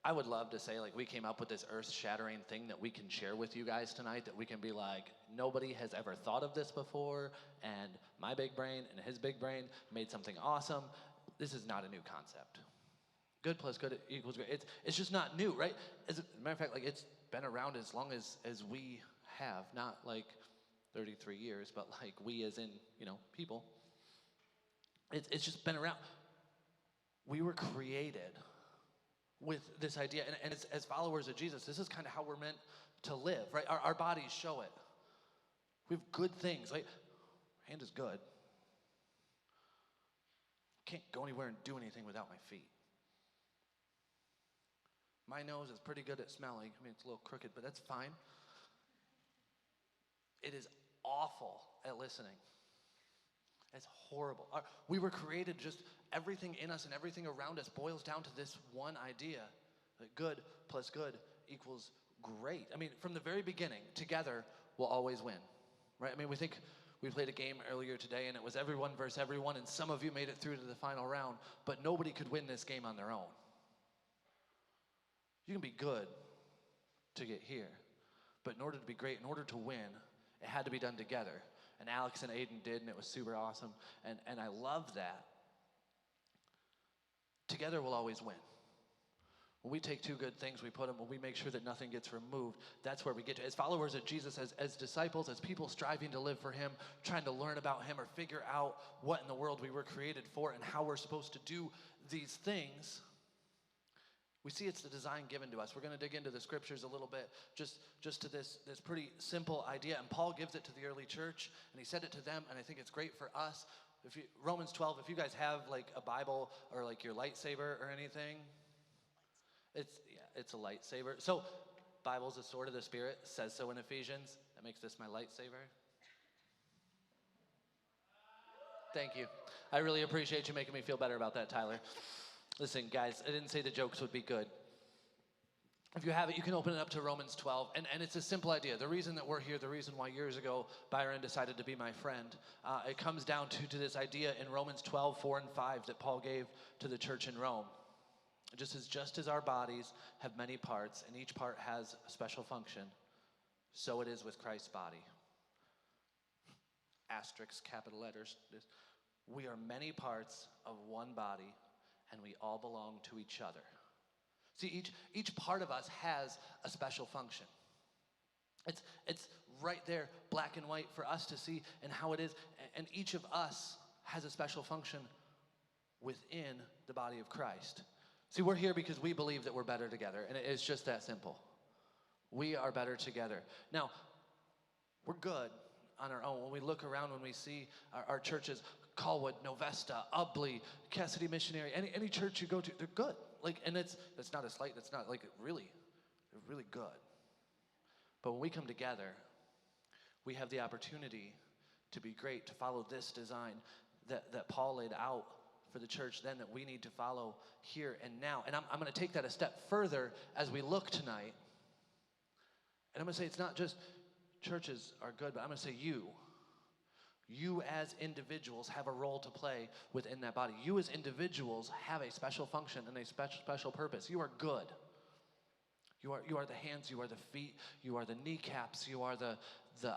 Speaker 1: I would love to say, like, we came up with this earth-shattering thing that we can share with you guys tonight, that we can be like, nobody has ever thought of this before, and my big brain and his big brain made something awesome. This is not a new concept. Good plus good equals great. It's just not new, right? As a matter of fact, like, it's been around as long as we have, not like 33 years, but like we as in, people. It's just been around. We were created with this idea, and as followers of Jesus, this is kind of how we're meant to live, right? Our bodies show it. We have good things. Like, hand is good. Can't go anywhere and do anything without my feet. My nose is pretty good at smelling. I mean, it's a little crooked, but that's fine. It is awful at listening. It's horrible. We were created, just everything in us and everything around us boils down to this one idea, that good plus good equals great. I mean, from the very beginning, together we'll always win, right? I mean, we played a game earlier today, and it was everyone versus everyone, and some of you made it through to the final round, but nobody could win this game on their own. You can be good to get here, but in order to be great, in order to win, it had to be done together. And Alex and Aiden did, and it was super awesome. And I love that. Together we'll always win. When we take two good things, we put them, when we make sure that nothing gets removed, that's where we get to. As followers of Jesus, as disciples, as people striving to live for him, trying to learn about him or figure out what in the world we were created for and how we're supposed to do these things, we see it's the design given to us. We're going to dig into the scriptures a little bit, just to this pretty simple idea. And Paul gives it to the early church, and he said it to them, and I think it's great for us. Romans 12, if you guys have like a Bible or like your lightsaber or anything, it's a lightsaber. So Bible's a sword of the Spirit, says so in Ephesians. That makes this my lightsaber. Thank you. I really appreciate you making me feel better about that, Tyler. Listen, guys, I didn't say the jokes would be good. If you have it, you can open it up to Romans 12, and it's a simple idea. The reason that we're here, the reason why years ago Byron decided to be my friend, it comes down to this idea in Romans 12, 4 and 5 that Paul gave to the church in Rome. Just as our bodies have many parts, and each part has a special function, so it is with Christ's body. Asterisk, capital letters. We are many parts of one body, and we all belong to each other. See, each part of us has a special function. It's right there, black and white, for us to see and how it is. And each of us has a special function within the body of Christ. See, we're here because we believe that we're better together, and it's just that simple. We are better together. Now, we're good on our own. When we look around, when we see our churches, Colwood, Novesta, Ubley, Cassidy Missionary, any church you go to, they're good. Like, and that's not a slight, that's not like they're really good. But when we come together, we have the opportunity to be great, to follow this design that Paul laid out for the church then, that we need to follow here and now. And I'm going to take that a step further as we look tonight. And I'm going to say it's not just churches are good, but I'm going to say you as individuals have a role to play within that body. You as individuals have a special function and a special purpose. You are good. You are the hands, you are the feet, you are the kneecaps, you are the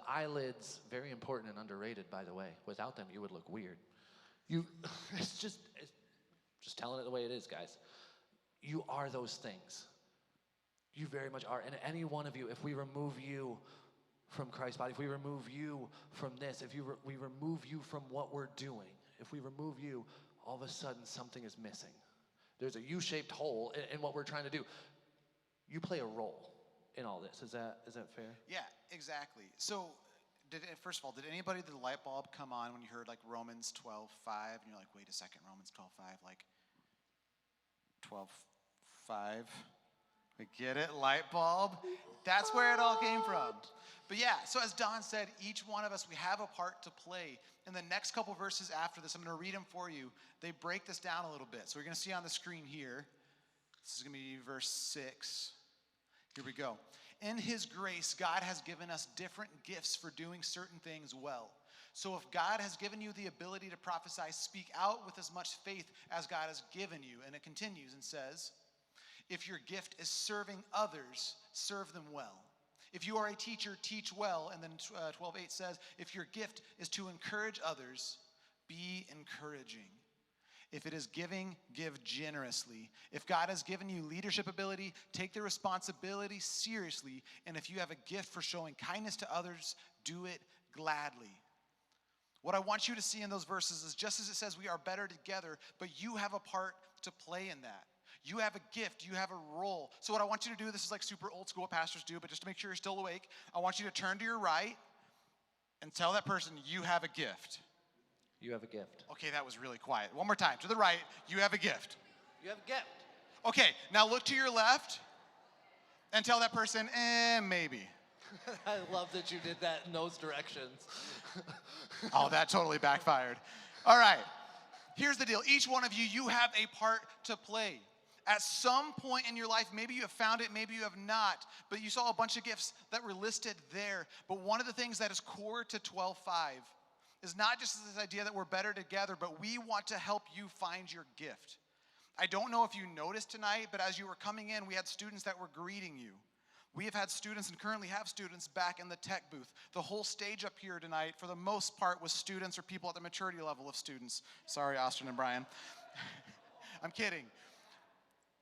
Speaker 1: eyelids. Very important and underrated, by the way. Without them, you would look weird. It's just telling it the way it is, guys. You are those things. You very much are. And any one of you, if we remove you from Christ's body, if we remove you from this, if we remove you from what we're doing, if we remove you, all of a sudden something is missing. There's a U-shaped hole in what we're trying to do. You play a role in all this. Is that fair?
Speaker 7: Yeah, exactly. So, first of all, did anybody, did the light bulb come on when you heard like Romans 12:5, and you're like, wait a second, Romans 12:5, like 12:5? We get it, light bulb? That's where it all came from. But yeah, so as Don said, each one of us, we have a part to play. In the next couple verses after this, I'm going to read them for you. They break this down a little bit. So we're going to see on the screen here. This is going to be verse 6. Here we go. In his grace, God has given us different gifts for doing certain things well. So if God has given you the ability to prophesy, speak out with as much faith as God has given you. And it continues and says, if your gift is serving others, serve them well. If you are a teacher, teach well. And then 12:8 says, if your gift is to encourage others, be encouraging. If it is giving, give generously. If God has given you leadership ability, take the responsibility seriously. And if you have a gift for showing kindness to others, do it gladly. What I want you to see in those verses is just as it says we are better together, but you have a part to play in that. You have a gift, you have a role. So what I want you to do, this is like super old school what pastors do, but just to make sure you're still awake, I want you to turn to your right and tell that person you have a gift.
Speaker 1: You have a gift.
Speaker 7: Okay, that was really quiet. One more time. To the right, you have a gift.
Speaker 1: You have a gift.
Speaker 7: Okay, now look to your left and tell that person, maybe.
Speaker 1: I love that you did that in those directions.
Speaker 7: Oh, that totally backfired. All right, here's the deal. Each one of you, you have a part to play. At some point in your life, maybe you have found it, maybe you have not, but you saw a bunch of gifts that were listed there. But one of the things that is core to 12:5 is not just this idea that we're better together, but we want to help you find your gift. I don't know if you noticed tonight, but as you were coming in, we had students that were greeting you. We have had students and currently have students back in the tech booth. The whole stage up here tonight, for the most part, was students or people at the maturity level of students. Sorry, Austin and Brian. I'm kidding.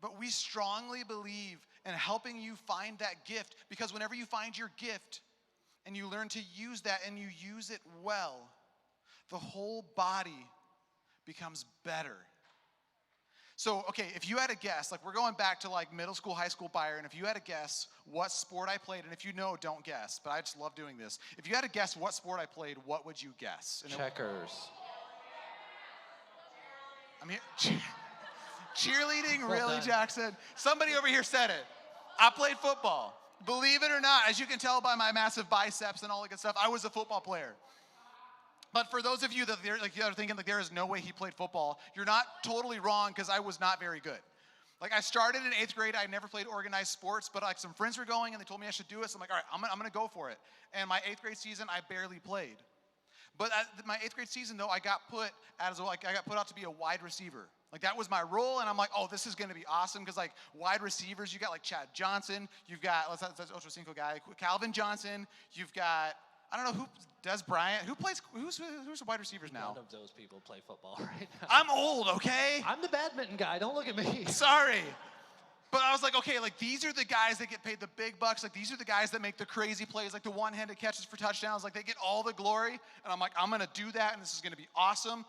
Speaker 7: But we strongly believe in helping you find that gift, because whenever you find your gift and you learn to use that and you use it well, the whole body becomes better. So, okay, if you had a guess, like we're going back to like middle school, high school Byron, if you had a guess what sport I played, and if you know, don't guess, but I just love doing this. If you had a guess what sport I played, what would you guess? And
Speaker 1: Checkers.
Speaker 7: I'm here. Cheerleading,
Speaker 1: Well
Speaker 7: really,
Speaker 1: done.
Speaker 7: Jackson? Somebody over here said it. I played football. Believe it or not, as you can tell by my massive biceps and all that good stuff, I was a football player. But for those of you that are thinking like there is no way he played football, you're not totally wrong, because I was not very good. Like I started in 8th grade, I never played organized sports, but like some friends were going and they told me I should do it. So I'm like, all right, I'm gonna go for it. And my 8th grade season, I barely played. But at my 8th grade season though, I got put out to be a wide receiver. Like that was my role, and I'm like, oh, this is gonna be awesome, because like wide receivers, you got like Chad Johnson, you've got, that's Ocho Cinco guy, Calvin Johnson, you've got, I don't know who, Des Bryant, who's the wide receivers now?
Speaker 1: None of those people play football right now.
Speaker 7: I'm old, okay?
Speaker 1: I'm the badminton guy, don't look at me.
Speaker 7: Sorry. But I was like, okay, like these are the guys that get paid the big bucks. Like these are the guys that make the crazy plays, like the one-handed catches for touchdowns. Like they get all the glory. And I'm like, I'm going to do that, and this is going to be awesome.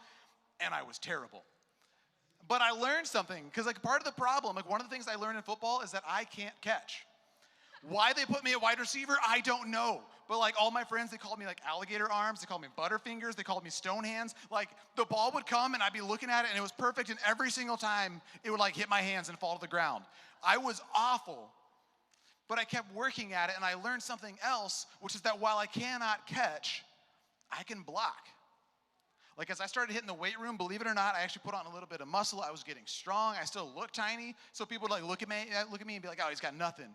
Speaker 7: And I was terrible. But I learned something, because like part of the problem, like one of the things I learned in football is that I can't catch. Why they put me at wide receiver, I don't know. But like all my friends, they called me like alligator arms, they called me butterfingers, they called me stone hands. Like the ball would come and I'd be looking at it and it was perfect, and every single time it would like hit my hands and fall to the ground. I was awful. But I kept working at it, and I learned something else, which is that while I cannot catch, I can block. Like as I started hitting the weight room, believe it or not, I actually put on a little bit of muscle. I was getting strong. I still look tiny. So people would like look at me and be like, oh, he's got nothing.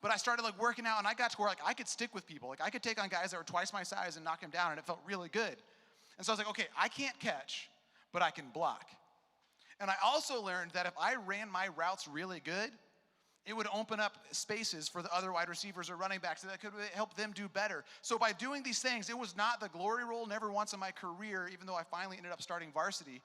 Speaker 7: But I started like working out, and I got to where like I could stick with people. Like I could take on guys that were twice my size and knock them down, and it felt really good. And so I was like, okay, I can't catch, but I can block. And I also learned that if I ran my routes really good, it would open up spaces for the other wide receivers or running backs that could help them do better. So by doing these things, it was not the glory role, never once in my career, even though I finally ended up starting varsity.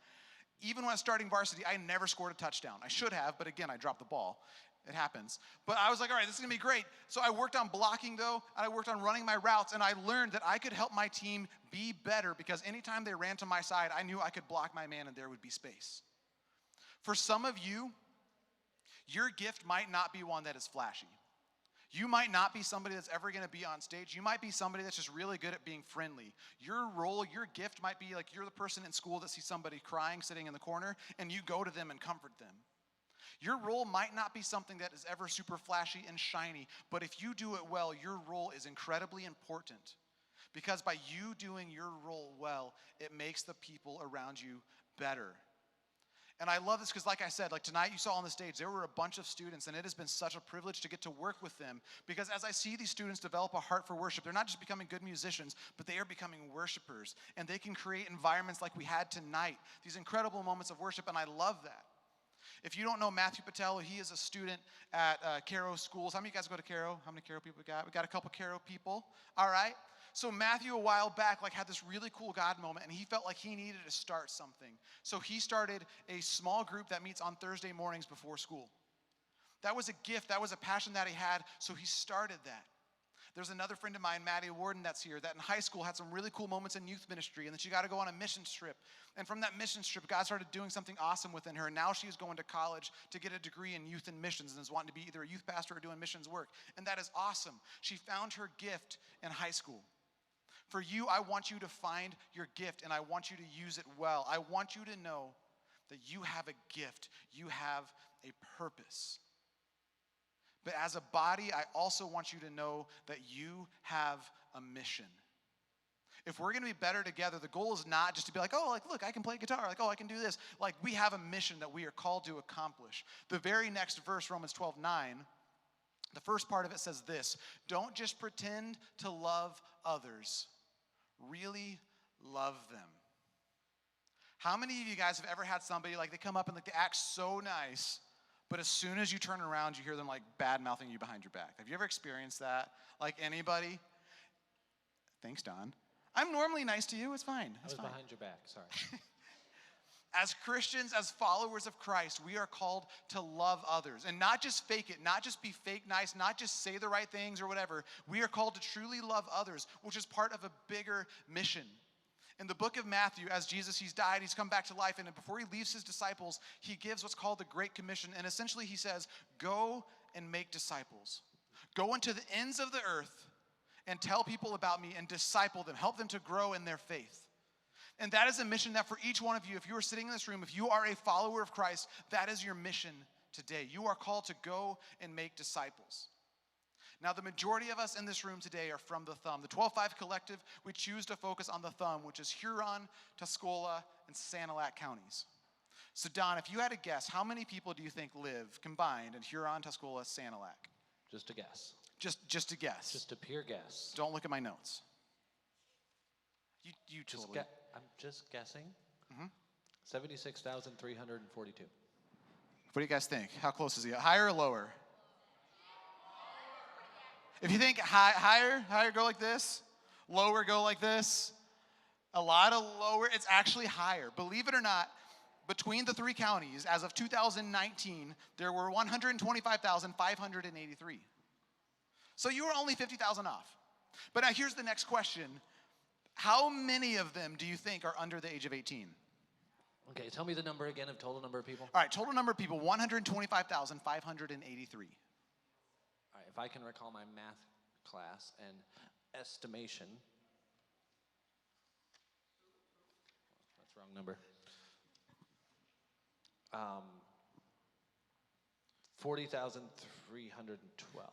Speaker 7: Even when I was starting varsity, I never scored a touchdown. I should have, but again, I dropped the ball. It happens. But I was like, all right, this is going to be great. So I worked on blocking, though, and I worked on running my routes, and I learned that I could help my team be better because anytime they ran to my side, I knew I could block my man and there would be space. For some of you, your gift might not be one that is flashy. You might not be somebody that's ever going to be on stage. You might be somebody that's just really good at being friendly. Your role, your gift might be like you're the person in school that sees somebody crying sitting in the corner, and you go to them and comfort them. Your role might not be something that is ever super flashy and shiny, but if you do it well, your role is incredibly important. Because by you doing your role well, it makes the people around you better. And I love this because, like I said, like tonight you saw on the stage, there were a bunch of students, and it has been such a privilege to get to work with them. Because as I see these students develop a heart for worship, they're not just becoming good musicians, but they are becoming worshipers. And they can create environments like we had tonight, these incredible moments of worship, and I love that. If you don't know Matthew Patel, he is a student at Caro Schools. How many of you guys go to Caro? How many Caro people we got? We got a couple Caro people. All right. So Matthew, a while back, like had this really cool God moment, and he felt like he needed to start something. So he started a small group that meets on Thursday mornings before school. That was a gift. That was a passion that he had, so he started that. There's another friend of mine, Maddie Warden, that's here, that in high school had some really cool moments in youth ministry, and then she got to go on a mission trip. And from that mission trip, God started doing something awesome within her, and now she's going to college to get a degree in youth and missions and is wanting to be either a youth pastor or doing missions work. And that is awesome. She found her gift in high school. For you, I want you to find your gift, and I want you to use it well. I want you to know that you have a gift. You have a purpose. But as a body, I also want you to know that you have a mission. If we're going to be better together, the goal is not just to be like, oh, like, look, I can play guitar. Like, oh, I can do this. Like, we have a mission that we are called to accomplish. The very next verse, Romans 12:9, the first part of it says this: don't just pretend to love others. Really love them. How many of you guys have ever had somebody, like, they come up and like they act so nice, but as soon as you turn around, you hear them like bad-mouthing you behind your back? Have you ever experienced that? Like anybody? Thanks, Don. I'm normally nice to you. It's fine. It's fine.
Speaker 8: Behind your back. Sorry.
Speaker 7: As Christians, as followers of Christ, we are called to love others and not just fake it, not just be fake nice, not just say the right things or whatever. We are called to truly love others, which is part of a bigger mission. In the book of Matthew, as Jesus, he's died, he's come back to life, and before he leaves his disciples, he gives what's called the Great Commission, and essentially he says, go and make disciples. Go into the ends of the earth and tell people about me and disciple them, help them to grow in their faith. And that is a mission that for each one of you, if you are sitting in this room, if you are a follower of Christ, that is your mission today. You are called to go and make disciples. Now, the majority of us in this room today are from the Thumb. The 12-5 Collective, we choose to focus on the Thumb, which is Huron, Tuscola, and Sanilac counties. So, Don, if you had to guess, how many people do you think live combined in Huron, Tuscola, Sanilac?
Speaker 8: Just a guess.
Speaker 7: Just a guess.
Speaker 8: Just a pure guess.
Speaker 7: Don't look at my notes. You
Speaker 8: Just
Speaker 7: totally.
Speaker 8: I'm just guessing.
Speaker 7: Mm-hmm.
Speaker 8: 76,342.
Speaker 7: What do you guys think? How close is he? Higher or lower? If you think higher, go like this. Lower, go like this. A lot of lower. It's actually higher. Believe it or not, between the three counties, as of 2019, there were 125,583. So you were only 50,000 off. But now here's the next question. How many of them do you think are under the age of 18?
Speaker 1: Okay, tell me the number again of total number of people.
Speaker 7: All right, total number of people, 125,583.
Speaker 1: All right, if I can recall my math class and estimation. That's the wrong number. 40,312.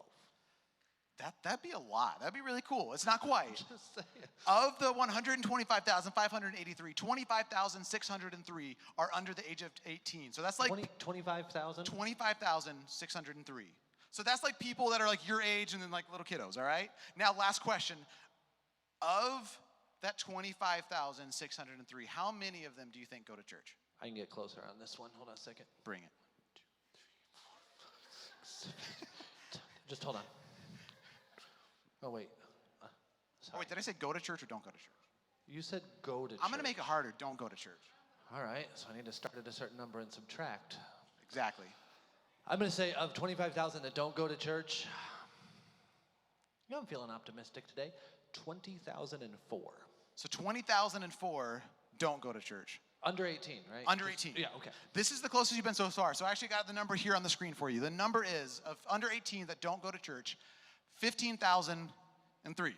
Speaker 7: That'd be a lot. That'd be really cool. It's not quite.
Speaker 1: Just saying.
Speaker 7: Of the 125,583, 25,603 are under the age of 18. So that's like
Speaker 1: 25,000?
Speaker 7: 25,603. So that's like people that are like your age and then like little kiddos, all right? Now, last question. Of that 25,603, how many of them do you think go to church?
Speaker 1: I can get closer on this one. Hold on a second.
Speaker 7: Bring it.
Speaker 1: Just hold on. Oh, wait.
Speaker 7: Oh,
Speaker 1: Sorry.
Speaker 7: wait, did I say go to church or don't go to church?
Speaker 1: You said go to church.
Speaker 7: I'm going to make it harder. Don't go to church.
Speaker 1: All right, so I need to start at a certain number and subtract.
Speaker 7: Exactly.
Speaker 1: I'm going to say of 25,000 that don't go to church, you know, I'm feeling optimistic today, 20,004.
Speaker 7: So 20,004 don't go to church.
Speaker 1: Under 18, right?
Speaker 7: Under 18.
Speaker 1: Yeah, okay.
Speaker 7: This is the closest you've been so far. So I actually got the number here on the screen for you. The number is, of under 18 that don't go to church, 15,003.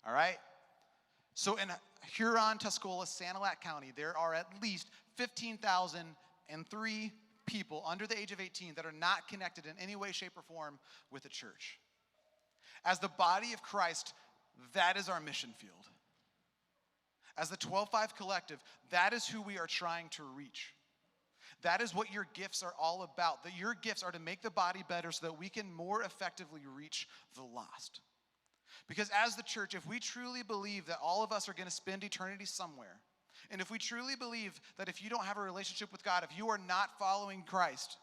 Speaker 7: All right? So in Huron, Tuscola, Sanilac County, there are at least 15,003 people under the age of 18 that are not connected in any way, shape, or form with the church. As the body of Christ, that is our mission field. As the 12-5 Collective, that is who we are trying to reach. That is what your gifts are all about. That your gifts are to make the body better so that we can more effectively reach the lost. Because as the church, if we truly believe that all of us are going to spend eternity somewhere, and if we truly believe that if you don't have a relationship with God, if you are not following Christ,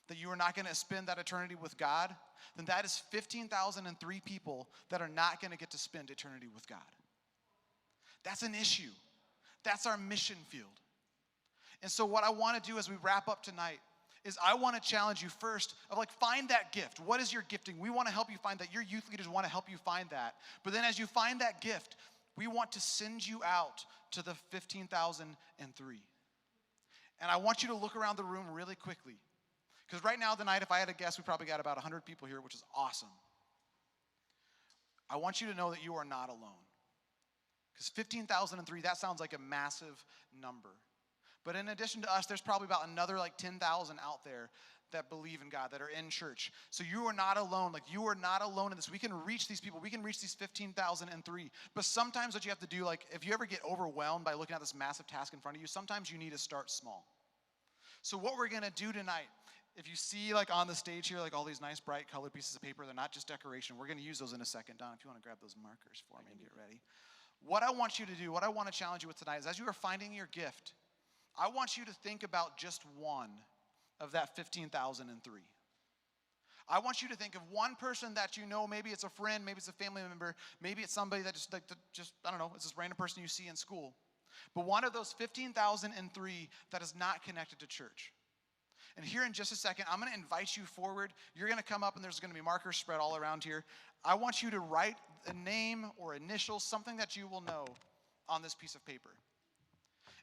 Speaker 7: that you are not going to spend that eternity with God, then that is 15,003 people that are not going to get to spend eternity with God. That's an issue. That's our mission field. And so what I want to do as we wrap up tonight is I want to challenge you first of like find that gift. What is your gifting? We want to help you find that. Your youth leaders want to help you find that. But then as you find that gift, we want to send you out to the 15,003. And I want you to look around the room really quickly. Because right now tonight, if I had to guess, we probably got about 100 people here, which is awesome. I want you to know that you are not alone. Because 15,003, that sounds like a massive number. But in addition to us, there's probably about another like 10,000 out there that believe in God, that are in church. So you are not alone. Like you are not alone in this. We can reach these people. We can reach these 15,003. But sometimes what you have to do, like if you ever get overwhelmed by looking at this massive task in front of you, sometimes you need to start small. So what we're going to do tonight, if you see like on the stage here, like all these nice bright colored pieces of paper, they're not just decoration. We're going to use those in a second. Don, if you want to grab those markers for me and get ready. What I want you to do, what I want to challenge you with tonight is as you are finding your gift, I want you to think about just one of that 15,003. I want you to think of one person that you know, maybe it's a friend, maybe it's a family member, maybe it's somebody that just I don't know, it's this random person you see in school. But one of those 15,003 that is not connected to church. And here in just a second, I'm going to invite you forward. You're going to come up and there's going to be markers spread all around here. I want you to write a name or initials, something that you will know on this piece of paper.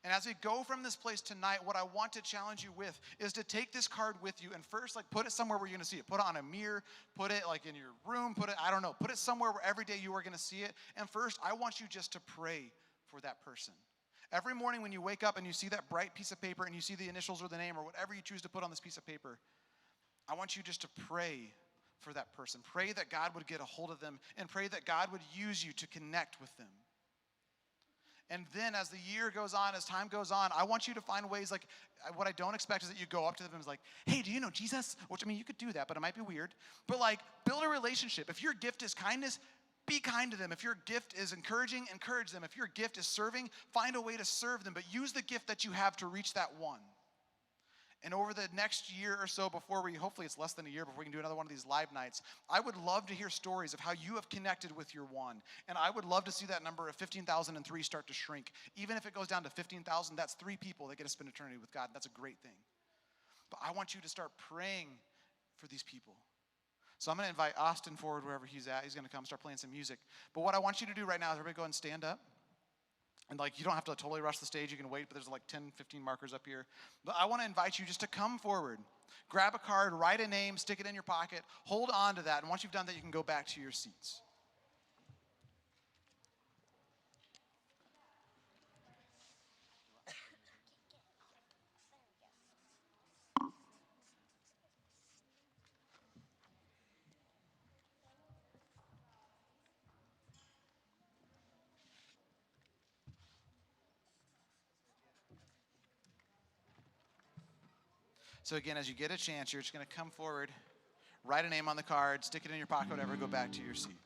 Speaker 7: And as we go from this place tonight, what I want to challenge you with is to take this card with you and first like put it somewhere where you're going to see it. Put it on a mirror, put it like in your room, put it somewhere where every day you are going to see it. And first, I want you just to pray for that person. Every morning when you wake up and you see that bright piece of paper and you see the initials or the name or whatever you choose to put on this piece of paper, I want you just to pray for that person. Pray that God would get a hold of them and pray that God would use you to connect with them. And then as the year goes on, as time goes on, I want you to find ways like, what I don't expect is that you go up to them and is like, hey, do you know Jesus? Which, I mean, you could do that, but it might be weird. But like, build a relationship. If your gift is kindness, be kind to them. If your gift is encouraging, encourage them. If your gift is serving, find a way to serve them. But use the gift that you have to reach that one. And over the next year or so hopefully it's less than a year before we can do another one of these live nights, I would love to hear stories of how you have connected with your one. And I would love to see that number of 15,003 start to shrink. Even if it goes down to 15,000, that's 3 people that get to spend eternity with God. That's a great thing. But I want you to start praying for these people. So I'm going to invite Austin forward wherever he's at. He's going to come start playing some music. But what I want you to do right now is everybody go ahead and stand up. And you don't have to totally rush the stage. You can wait, but there's 10, 15 markers up here. But I want to invite you just to come forward. Grab a card, write a name, stick it in your pocket. Hold on to that. And once you've done that, you can go back to your seats. So again, as you get a chance, you're just going to come forward, write a name on the card, stick it in your pocket, whatever, go back to your seat.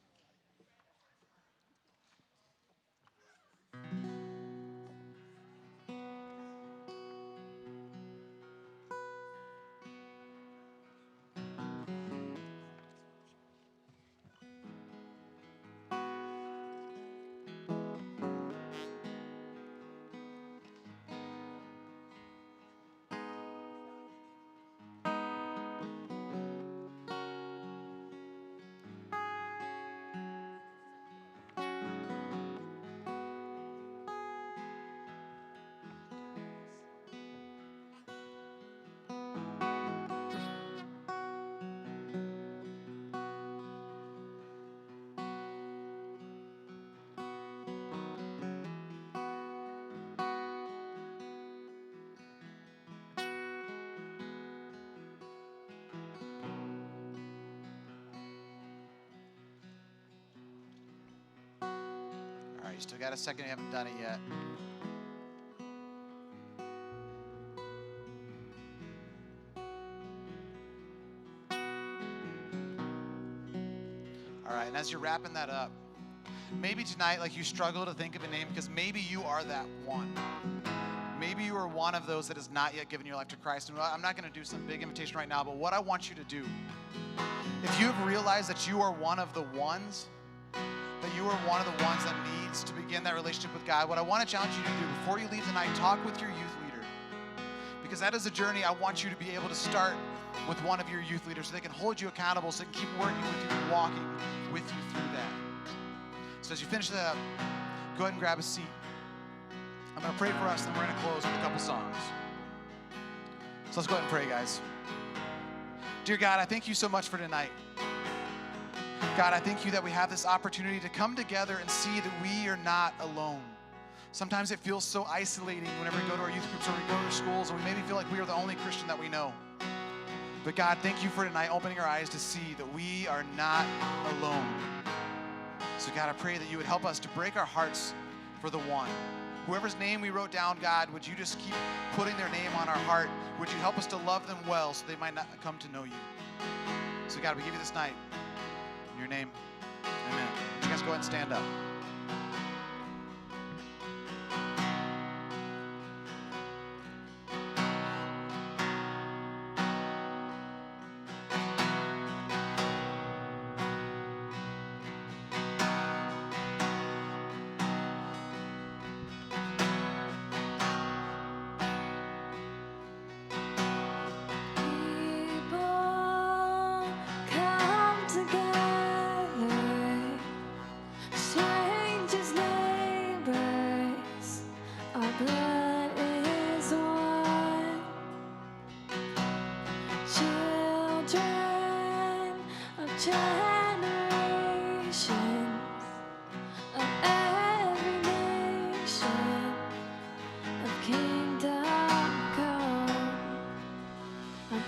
Speaker 7: You still got a second, you haven't done it yet. All right, and as you're wrapping that up, maybe tonight, you struggle to think of a name because maybe you are that one. Maybe you are one of those that has not yet given your life to Christ. And I'm not going to do some big invitation right now, but what I want you to do, if you have realized that you are one of the ones, that you are one of the ones that needs to begin that relationship with God, what I want to challenge you to do before you leave tonight, talk with your youth leader. Because that is a journey I want you to be able to start with one of your youth leaders so they can hold you accountable, so they can keep working with you and walking with you through that. So as you finish that up, go ahead and grab a seat. I'm going to pray for us, and we're going to close with a couple songs. So let's go ahead and pray, guys. Dear God, I thank you so much for tonight. God, I thank you that we have this opportunity to come together and see that we are not alone. Sometimes it feels so isolating whenever we go to our youth groups or we go to schools and we maybe feel like we are the only Christian that we know. But God, thank you for tonight opening our eyes to see that we are not alone. So God, I pray that you would help us to break our hearts for the one. Whoever's name we wrote down, God, would you just keep putting their name on our heart? Would you help us to love them well so they might not come to know you? So God, we give you this night. In your name, amen. You guys go ahead and stand up.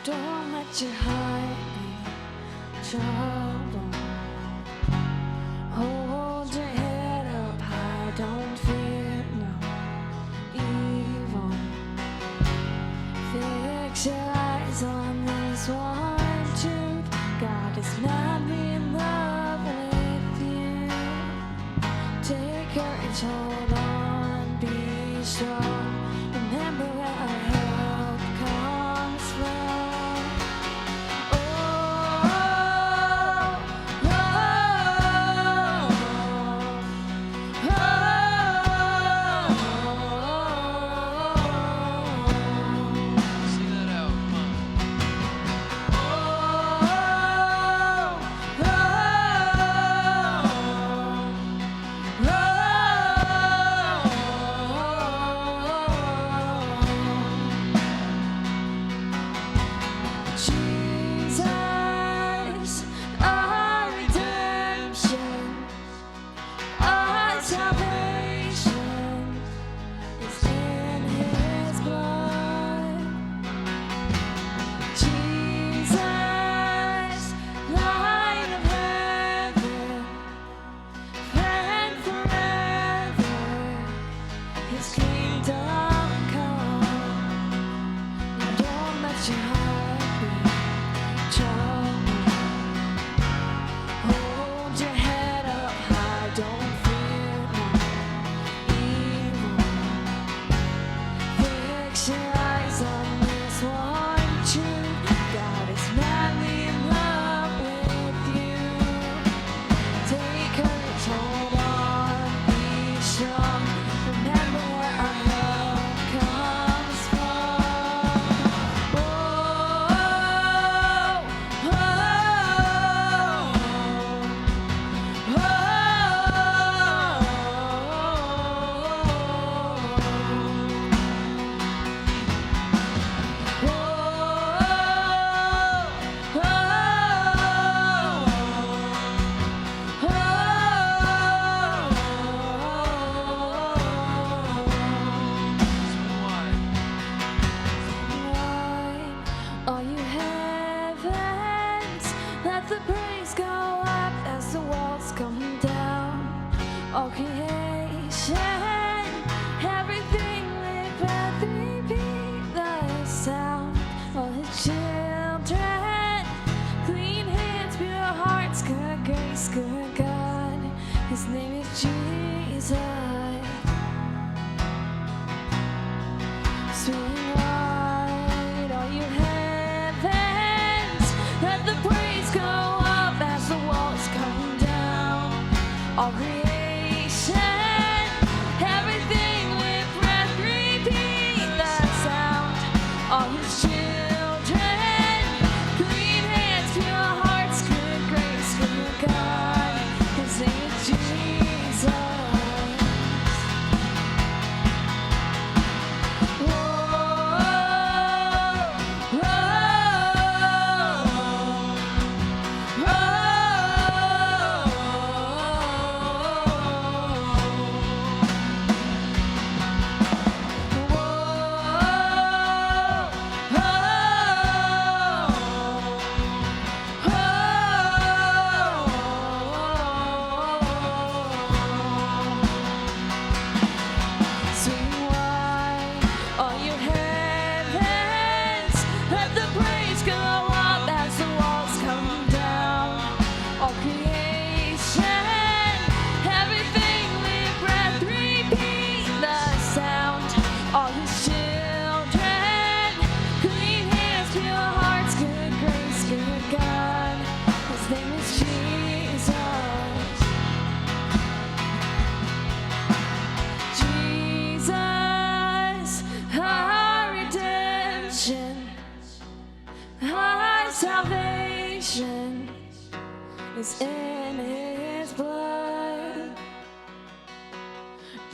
Speaker 6: Don't let your heart be troubled. Hold your head up high. Don't fear no evil. Fix your eyes on this one truth. God is madly in love with you. Take courage, hold on, be strong. Remember where our help comes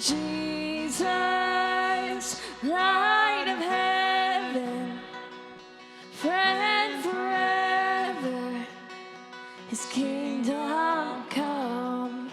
Speaker 6: Jesus, light of heaven, friend forever, his kingdom come.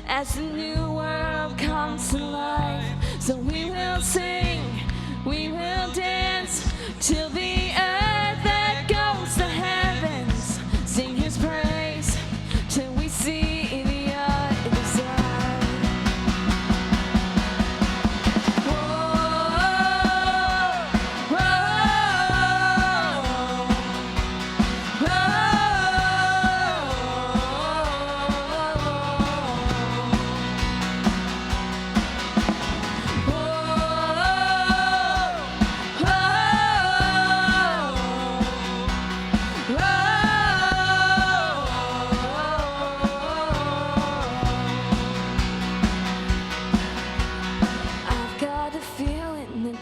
Speaker 6: As the new world comes to life, so we will sing, we will dance till the earth that goes to heavens, sing his praise till we see the other side.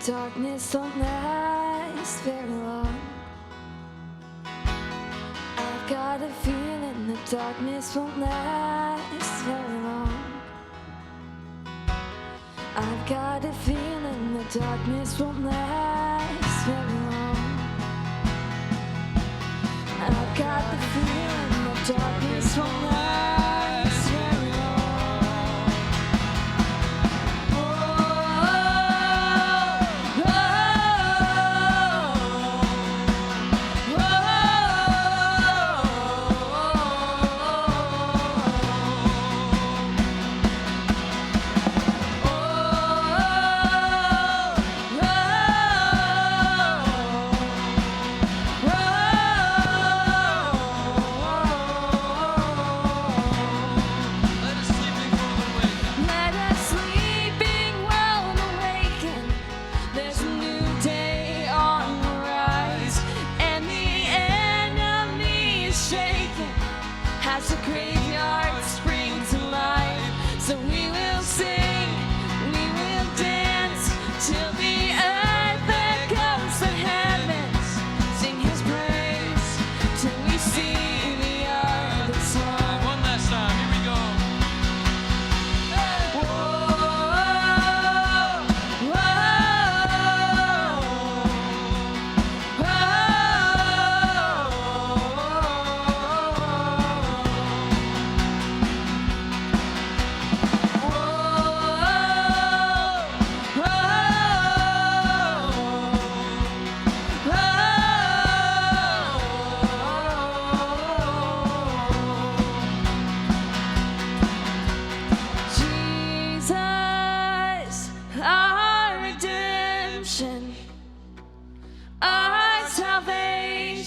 Speaker 6: Darkness don't last very long. I've got a feeling the darkness won't last very long. I've got a feeling the darkness won't last very long. I've got the feeling the darkness won't last very long.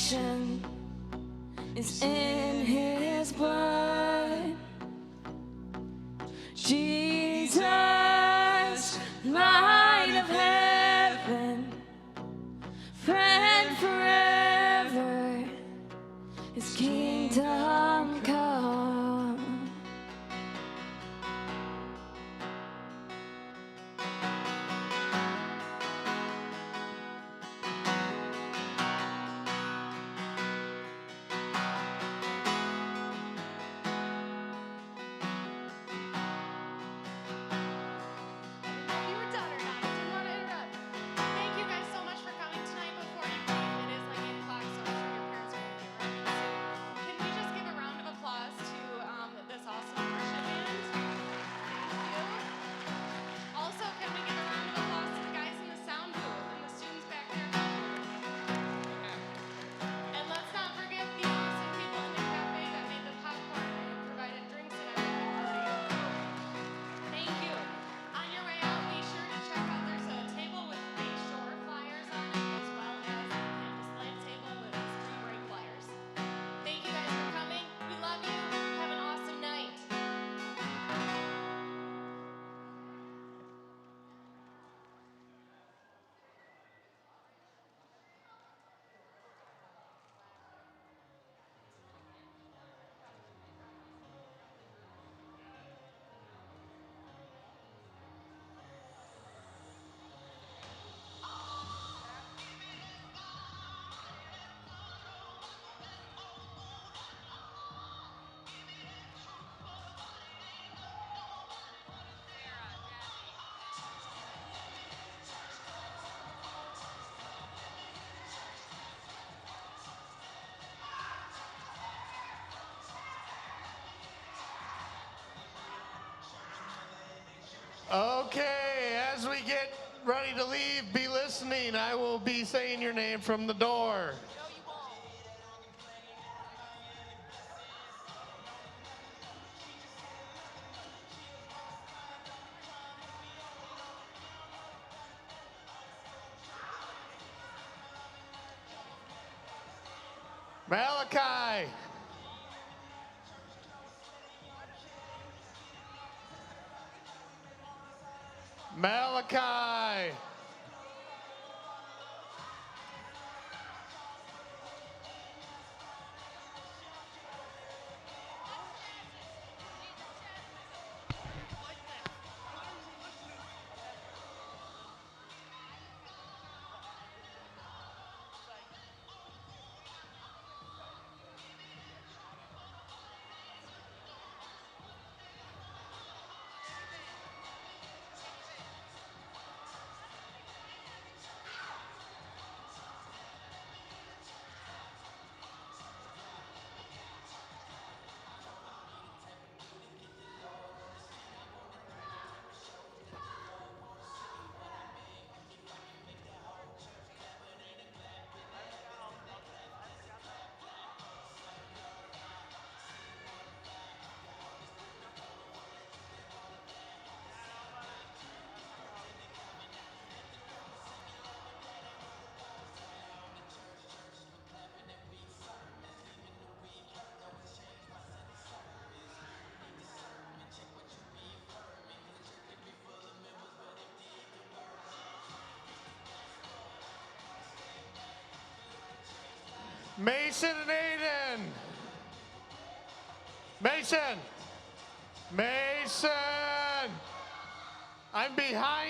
Speaker 3: salvation is in his blood. Jesus, light of heaven, friend forever, his kingdom come.
Speaker 2: You were done or not? I didn't want to interrupt. Thank you guys so much for coming tonight. Before you leave, it is like 8 o'clock, so I'm sure your parents are going to be arriving soon. Can we just give a round of applause to this awesome worship band? Thank you. Also, can we give a round of applause to the guys in the sound booth and the students back there? And let's not forget the awesome people in the cafe that made the popcorn and provided drinks and everything for you. Thank you. On your way out, be sure to check out. There's a table with the shore flyers on it, as well as the campus life table with spring break flyers. Thank you guys for coming. We love you. Have an awesome night.
Speaker 9: Okay, as we get ready to leave, be listening. I will be saying your name from the door. Malachi. Malachi. Mason and Aiden. Mason. Mason. I'm behind